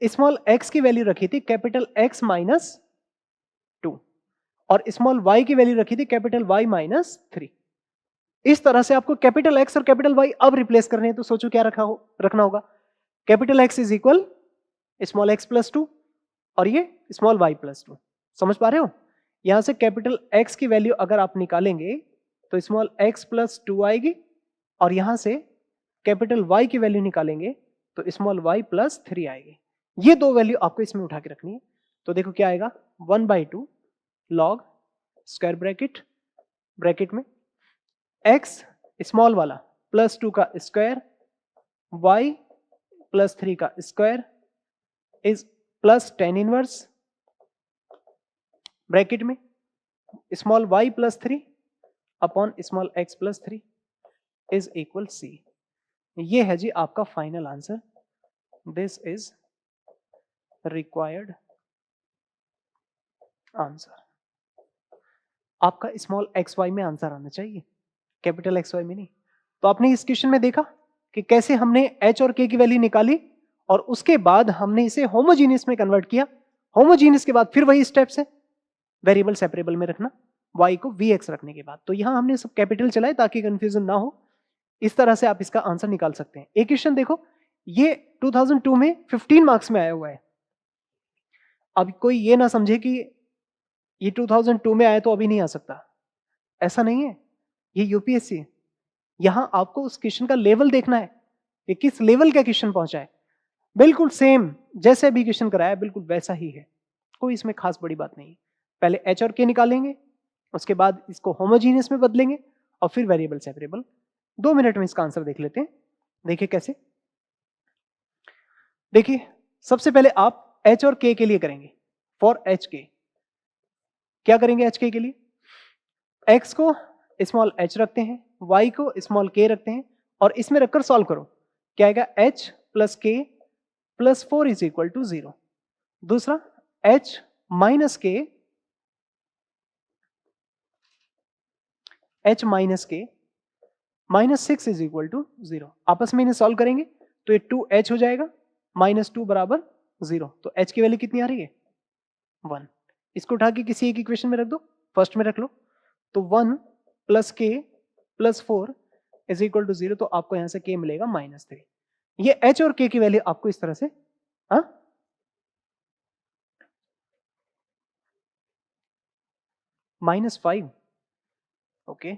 स्मॉल x की वैल्यू रखी थी कैपिटल X माइनस 2 और स्मॉल y की वैल्यू रखी थी कैपिटल Y माइनस 3। इस तरह से आपको कैपिटल X और कैपिटल Y अब रिप्लेस करने हैं, तो सोचो क्या रखना होगा, capital X is equal small x plus 2 और ये स्मॉल y प्लस 2। समझ पा रहे हो, यहां से कैपिटल X की वैल्यू अगर आप निकालेंगे तो स्मॉल x प्लस 2 आएगी, और यहां से कैपिटल Y की वैल्यू निकालेंगे तो स्मॉल y प्लस 3 आएगी। ये दो वैल्यू आपको इसमें उठा के रखनी है, तो देखो क्या आएगा 1/2 log स्क्वायर ब्रैकेट में x स्मॉल वाला प्लस 2 का स्क्वायर y प्लस 3 का square is plus tan inverse bracket में small y plus 3 upon small x plus 3 is equal c। ये है जी आपका final answer, this is required answer. आपका स्मॉल xy में आंसर आना चाहिए, कैपिटल XY में नहीं। तो आपने इस क्वेश्चन में देखा कि कैसे हमने h और k की वैल्यू निकाली और उसके बाद हमने इसे होमोजीनियस में कन्वर्ट किया। होमोजीनियस के बाद फिर वही स्टेप्स है, वेरिएबल सेपरेबल में रखना, y को vx रखने के बाद। तो यहां हमने सब कैपिटल चलाए ताकि कंफ्यूजन ना हो। इस तरह से आप इसका आंसर निकाल सकते हैं। एक क्वेश्चन देखो, ये 2002 में 15 मार्क्स में आया हुआ है। अब कोई ये ना समझे कि ये 2002 में आया तो अभी नहीं आ सकता, ऐसा नहीं है। ये यूपीएससी है, यहां आपको उस क्वेश्चन का लेवल देखना है कि किस लेवल का क्वेश्चन पहुंचा है। बिल्कुल सेम जैसे अभी क्वेश्चन कराया बिल्कुल वैसा ही है, कोई इसमें खास बड़ी बात नहीं है। पहले एच और के निकालेंगे, उसके बाद इसको होमोजीनियस में बदलेंगे और फिर वेरिएबल सेपरेबल। 2 मिनट में इसका आंसर देख लेते हैं। देखिए कैसे, देखिए सबसे पहले आप एच और के लिए करेंगे। फॉर एच के क्या करेंगे? एच के लिए एक्स को स्मॉल एच रखते हैं, वाई को स्मॉल के रखते हैं और इसमें रखकर सॉल्व करो। क्या आएगा? एच प्लस के प्लस 4 इज इक्वल टू 0। दूसरा एच माइनस के, एच माइनस के माइनस 6 इज इक्वल टू 0। आपस में इन्हें सॉल्व करेंगे तो ये 2h हो जाएगा, माइनस 2 बराबर 0। तो h की वैल्यू कितनी आ रही है? 1। इसको उठा के किसी एक इक्वेशन में रख दो, फर्स्ट में रख लो। तो 1 प्लस के प्लस 4 इज इक्वल टू 0। तो आपको यहां से k मिलेगा -3। ये h और k की वैल्यू आपको इस तरह से, हाँ -5, ओके,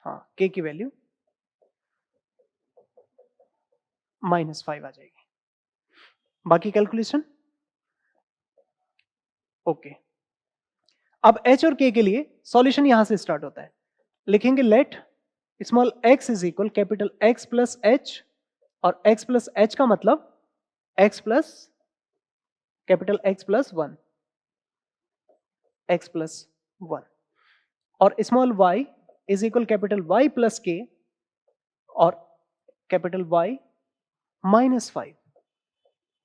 हाँ k की वैल्यू -5 आ जाएगी। बाकी कैलकुलेशन ओके। अब h और k के लिए सॉल्यूशन यहां से स्टार्ट होता है। लिखेंगे let small x is equal capital X plus h, और x प्लस h का मतलब x plus capital X plus 1, x plus 1, और small y is equal capital Y plus k और कैपिटल Y माइनस 5,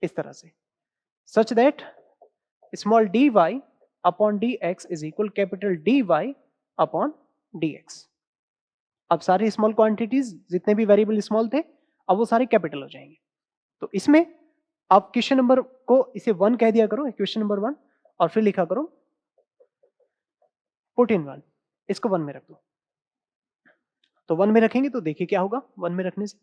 इस तरह से, such that small dy upon dx is equal capital dy upon dx। अब सारे small quantities जितने भी variable small थे अब वो सारे कैपिटल हो जाएंगे। तो इसमें आप क्वेश्चन नंबर को इसे 1 कह दिया करो, क्वेश्चन नंबर 1, और फिर लिखा करो पुट इन 1, इसको 1 में रख दो। तो 1 में रखेंगे तो देखिए क्या होगा 1 में रखने से।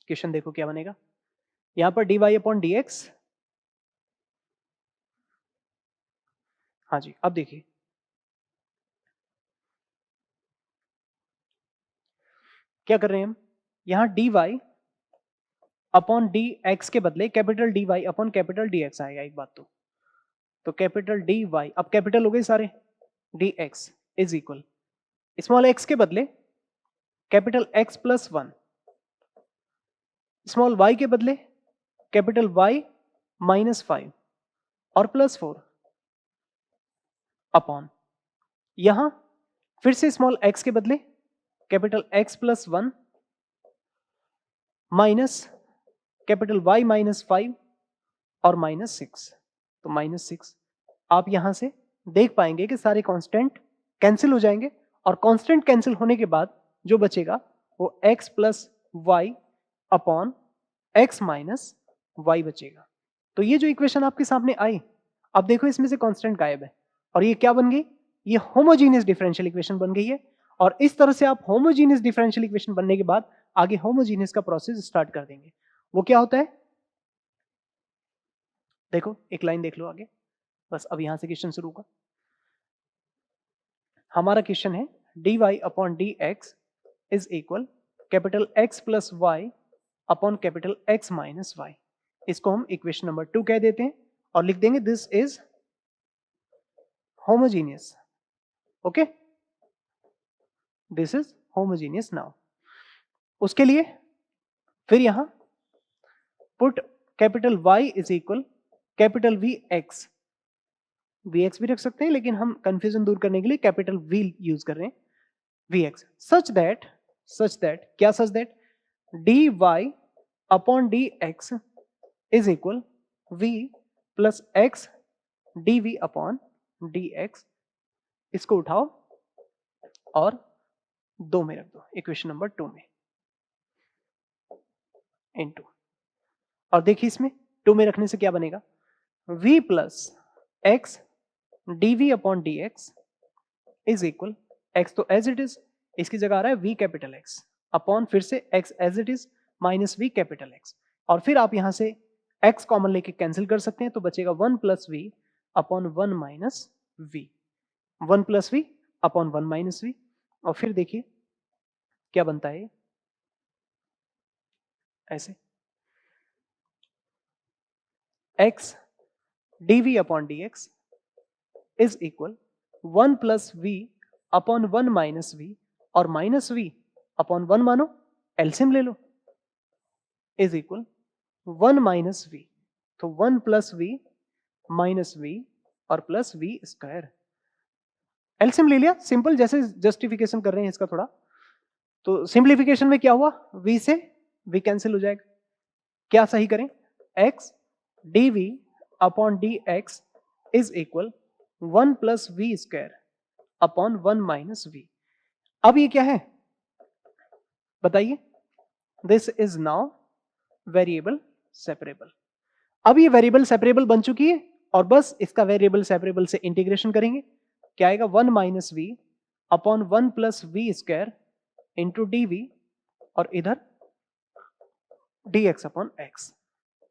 क्वेश्चन देखो क्या बनेगा, यहां पर dy अपॉन dx, हाँ जी, अब देखिए क्या कर रहे हैं हम, यहां dy अपॉन dx के बदले capital dy upon capital dx आएगा। एक बात तो कैपिटल dy, अब कैपिटल हो गए सारे, dx is equal small x के बदले capital x plus 1, small y के बदले कैपिटल Y माइनस 5 और प्लस 4 अपॉन, यहां फिर से स्मॉल x के बदले capital X plus 1 minus capital Y minus 5 और माइनस 6, तो माइनस 6। आप यहां से देख पाएंगे कि सारे कांस्टेंट कैंसिल हो जाएंगे और कांस्टेंट कैंसिल होने के बाद जो बचेगा वो x plus y upon x minus y बचेगा। तो ये जो इक्वेशन आपके सामने आई, अब देखो इसमें से कांस्टेंट गायब है और ये क्या बन गई? ये होमोजीनियस डिफरेंशियल इक्वेशन बन गई है। और इस तरह से आप होमोजीनियस डिफरेंशियल इक्वेशन बनने के बाद आगे होमोजीनियस का प्रोसेस स्टार्ट कर देंगे। वो क्या होता है देखो, एक लाइन देख लो आगे, बस अब यहां से क्वेश्चन शुरू होगा। हमारा क्वेश्चन है dy upon dx is equal capital x plus y upon capital x minus y. इसको हम इक्वेशन नंबर 2 कह देते हैं और लिख देंगे this is homogeneous. Okay, this is homogeneous. Now उसके लिए फिर यहां put capital Y is equal capital Vx, Vx भी रख सकते हैं लेकिन हम कंफ्यूजन दूर करने के लिए कैपिटल V यूज कर रहे हैं, Vx, सच दैट क्या such that dy upon dx is equal v plus x dv upon dx इसको उठाओ और 2 में रख दो, इक्वेशन नंबर 2 में, इनटू, और देखिए इसमें 2 में रखने से क्या बनेगा, v plus x dv upon dx is equal, x तो एज इट इज, इसकी जगह आ रहा है v कैपिटल X अपॉन फिर से x as it is minus v capital X, और फिर आप यहां से x कॉमन लेके कैंसिल कर सकते हैं, तो बचेगा 1 plus v upon 1 minus v, 1 plus v upon 1 minus v, और फिर देखिए क्या बनता है ऐसे, x dv upon dx is equal 1 plus v upon 1 minus v, और माइनस v अपॉन 1 मानो, एलसीएम ले लो, इज इक्वल 1 माइनस v, तो 1 प्लस v माइनस v और प्लस v स्क्वायर, एलसीएम ले लिया, सिंपल, जैसे जस्टिफिकेशन कर रहे हैं इसका थोड़ा, तो सिंप्लीफिकेशन में क्या हुआ, v से v कैंसिल हो जाएगा, क्या सही करें, x dv upon dx is equal 1 plus v square upon 1 minus v, अब ये क्या है बताइए, this is now variable separable, अब ये वेरिएबल सेपरेबल बन चुकी है, और बस इसका वेरिएबल सेपरेबल से इंटीग्रेशन करेंगे, क्या आएगा 1 minus v upon 1 plus v square into dv, और इधर dx अपॉन x,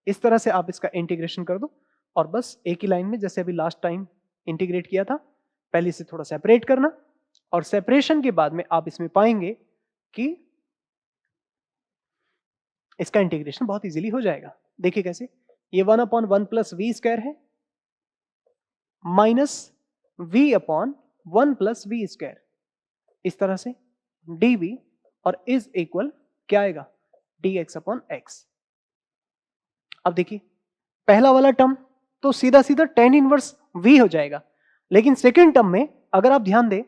इस तरह से आप इसका इंटीग्रेशन कर दो, और बस एक ही लाइन में जैसे अभी लास्ट टाइम इंटीग्रेट किया था, पहले से थोड़ा सेपरेट करना, और सेपरेशन के बाद में आप इसमें पाएंगे कि इसका इंटीग्रेशन बहुत इजीली हो जाएगा, देखिए कैसे, ये 1 अपॉन 1 प्लस वी स्क्वायर है minus v upon 1 plus v square, इस तरह से dv, और इज इक्वल क्या आएगा dx अपॉन x। अब देखिए पहला वाला टर्म तो सीधा सीधा tan इनवर्स v हो जाएगा, लेकिन सेकेंड टर्म में अगर आप ध्यान दें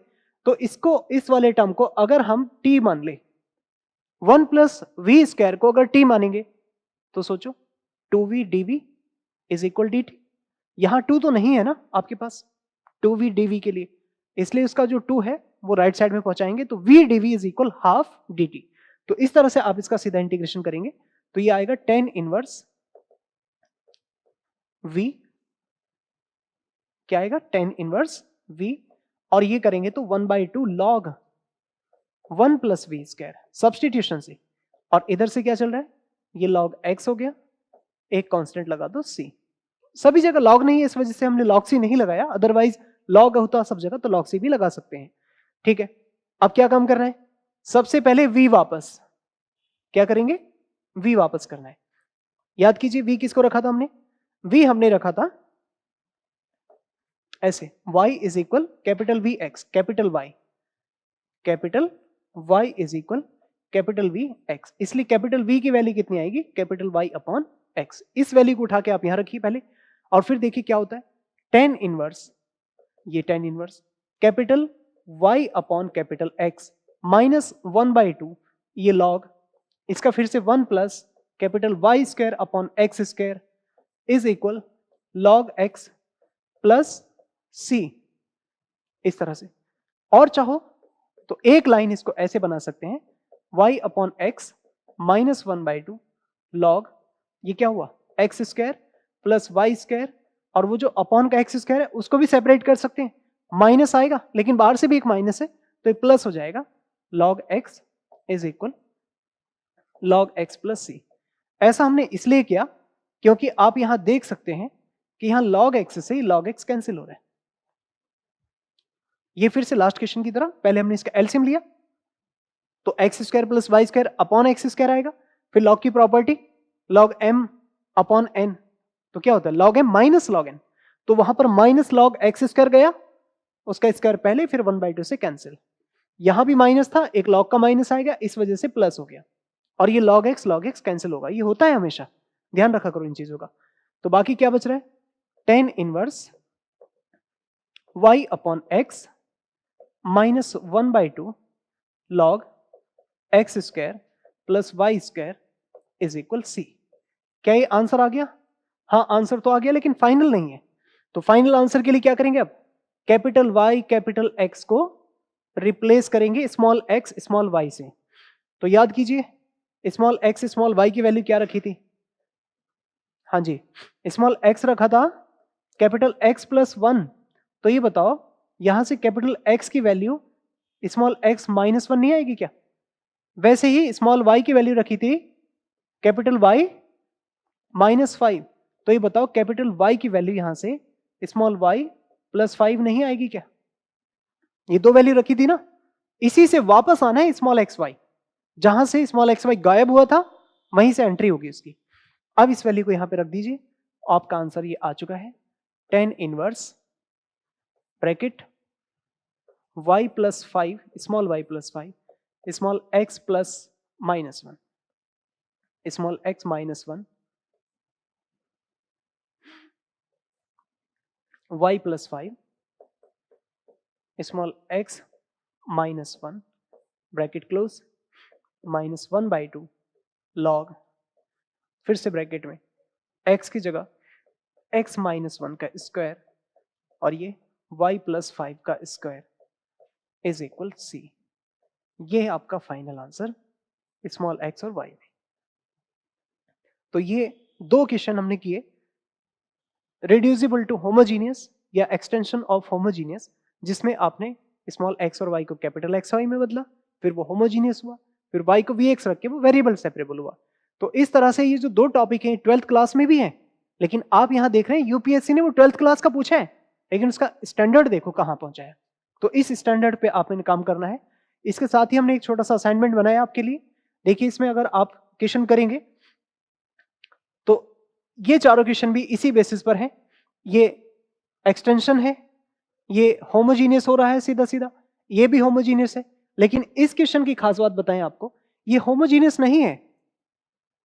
तो इसको, इस वाले टर्म को अगर हम t मान ले, 1 प्लस वी स्क्वायर को अगर t मानेंगे तो सोचो 2v dv is equal dt, यहां 2 तो नहीं है ना आपके पास 2v dv के लिए, इसलिए उसका जो 2 है वो राइट साइड में पहुंचाएंगे, तो v dv is equal half dt, तो इस तरह से आप इसका सीधा इंटीग्रेशन करेंगे तो ये आएगा tan इनवर्स v, क्या आएगा tan इनवर्स v, और ये करेंगे तो 1/2 log 1 plus v square substitution से, और इधर से क्या चल रहा है, ये log x हो गया, एक कांस्टेंट लगा दो c, सभी जगह log नहीं है इस वजह से हमने log c नहीं लगाया, अदरवाइज log होता सब जगह तो log c भी लगा सकते हैं, ठीक है। अब क्या काम करना है, सबसे पहले v वापस, क्या करेंगे v वापस करना है, याद कीजिए v किसको रखा था हमने, v हमने रखा था ऐसे, y is equal capital V x capital y is equal capital V x, इसलिए कैपिटल v की वैल्यू कितनी आएगी, कैपिटल y अपॉन x, इस वैल्यू को उठा के आप यहां रखिए पहले, और फिर देखिए क्या होता है, tan इनवर्स, ये tan inverse capital y upon capital x minus 1/2, ये log, इसका फिर से 1 plus capital y square upon x square is equal log x plus c, इस तरह से, और चाहो तो एक लाइन इसको ऐसे बना सकते हैं, y upon x minus 1/2 log, ये क्या हुआ x square plus y square, और वो जो अपॉन का x स्क्वायर है उसको भी सेपरेट कर सकते हैं, माइनस आएगा लेकिन बाहर से भी एक माइनस है तो ये प्लस हो जाएगा, log x is equal log x plus c। ऐसा हमने इसलिए किया क्योंकि आप यहां देख सकते हैं कि यहां log x से log x कैंसिल हो रहा है, ये फिर से लास्ट क्वेश्चन की तरह, पहले हमने इसका एलसीएम लिया तो x square plus y square upon x square आएगा, फिर लॉग की property log m upon n, तो क्या होता है log m minus log n, तो वहां पर माइनस log x स्क्वायर गया, उसका स्क्वायर पहले, फिर 1/2 से कैंसिल, यहां भी माइनस था, एक log का माइनस आएगा, इस वजह से प्लस हो गया, और ये log x कैंसिल होगा, ये होता है हमेशा, ध्यान रखा करो इन चीजों का। तो बाकी क्या बच रहा है, tan inverse y upon x minus 1/2 log x square plus y square is equal c। क्या ये आंसर आ गया, हाँ आंसर तो आ गया लेकिन फाइनल नहीं है, तो फाइनल आंसर के लिए क्या करेंगे, अब कैपिटल Y कैपिटल X को रिप्लेस करेंगे स्मॉल x स्मॉल y से। तो याद कीजिए स्मॉल x स्मॉल y की वैल्यू क्या रखी थी? हाँ जी, स्मॉल x रखा था कैपिटल X प्लस 1। तो ये बताओ यहां से कैपिटल X की वैल्यू स्मॉल x माइनस 1 नहीं आएगी क्या? वैसे ही स्मॉल y की वैल्यू रखी थी कैपिटल Y माइनस 5। तो ये बताओ कैपिटल Y की वैल्यू यहां से स्मॉल y प्लस 5 नहीं आएगी क्या? ये दो वैल्यू रखी थी ना, इसी से वापस आना है स्मॉल एक्स वाई। जहां से स्मॉल एक्स वाई गायब हुआ था वहीं से एंट्री होगी उसकी। अब इस वैल्यू को यहां पे रख दीजिए, आपका आंसर ये आ चुका है 10 inverse bracket y plus 5 small y plus 5 small x plus minus 1 small x minus 1 y plus 5 small x minus 1 bracket close minus 1 by 2 log, फिर से ब्रैकेट में x की जगह x माइनस 1 का स्क्वायर और ये y प्लस 5 का square is equal c। ये है आपका फाइनल आंसर स्मॉल x और y में। तो ये दो क्वेश्चन हमने किए, रिड्यूसिबल टू होमोजीनियस या एक्सटेंशन ऑफ होमोजीनियस, जिसमें आपने स्मॉल x और y को कैपिटल x y में बदला, फिर वो होमोजीनियस हुआ, फिर y को vx रख के वो वेरिएबल सेपरेबल हुआ। तो इस तरह से ये जो दो टॉपिक हैं 12th क्लास में भी हैं, लेकिन आप यहां देख रहे हैं यूपीएससी ने वो 12th क्लास का पूछा है, लेकिन उसका स्टैंडर्ड देखो कहां पहुंचा है। तो इस स्टैंडर्ड पे आपने काम करना है। इसके साथ ही हमने एक छोटा सा असाइनमेंट बनाया आपके लिए। देखिए इसमें अगर आप क्वेश्चन करेंगे तो ये चारों क्वेश्चन भी इसी बेसिस पर है। ये एक्सटेंशन है, ये होमोजीनियस हो रहा है सीधा सीधा, ये भी होमोजीनियस है, लेकिन इस क्वेश्चन की खास बात बताएं आपको, ये होमोजीनियस नहीं है।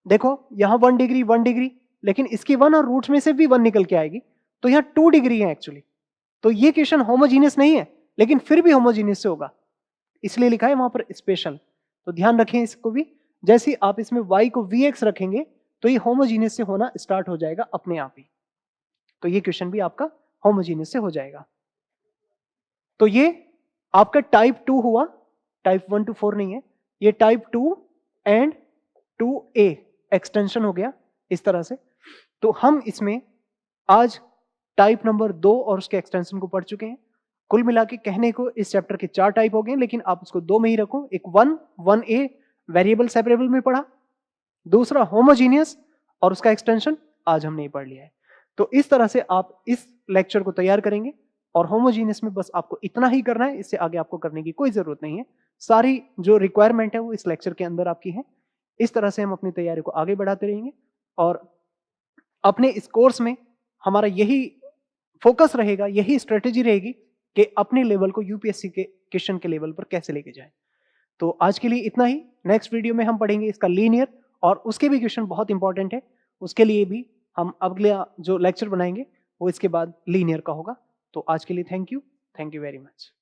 देखो यहां 1 डिग्री 1 डिग्री, लेकिन इसकी 1 और रूट में से भी 1 निकल के आएगी, तो यहां 2 डिग्री है एक्चुअली। तो ये क्वेश्चन होमोजीनियस नहीं है, लेकिन फिर भी होमोजीनियस से होगा, इसलिए लिखा है वहां पर स्पेशल। तो ध्यान रखें इसको भी। जैसे आप इसमें y को vx रखेंगे तो ये होमोजीनियस से होना स्टार्ट हो जाएगा अपने आप ही। तो ये क्वेश्चन भी आपका होमोजीनियस से हो जाएगा। तो ये आपका टाइप 2 हुआ, टाइप 1 to 4 नहीं है, ये टाइप 2 एंड 2a एक्सटेंशन हो गया इस तरह से। तो हम इसमें आज टाइप नंबर 2 और उसके एक्सटेंशन को पढ़ चुके हैं। कुल मिला के कहने को इस चैप्टर के 4 टाइप हो गए, लेकिन आप उसको 2 में ही रखो। एक 1a वेरिएबल सेपरेबल में पढ़ा, दूसरा होमोजीनियस और उसका एक्सटेंशन आज हमने ही पढ़ लिया है। तो इस तरह से आप इस लेक्चर को तैयार करेंगे, और होमोजीनियस में बस आपको इतना ही करना है, इससे आगे आपको करने की कोई जरूरत नहीं है। सारी जो रिक्वायरमेंट है वो इस लेक्चर के अंदर आपकी है। इस तरह से हम अपनी तैयारी को आगे बढ़ाते रहेंगे, और अपने इस कोर्स में हमारा यही फोकस रहेगा, यही स्ट्रेटेजी रहेगी कि अपने लेवल को यूपीएससी के क्वेश्चन के लेवल पर कैसे लेके जाएं। तो आज के लिए इतना ही। नेक्स्ट वीडियो में हम पढ़ेंगे इसका लीनियर, और उसके भी क्वेश्चन बहुत इंपॉर्टेंट है, उसके लिए भी हम अगला जो लेक्चर बनाएंगे वो इसके बाद लीनियर का होगा। तो आज के लिए थैंक यू वेरी मच।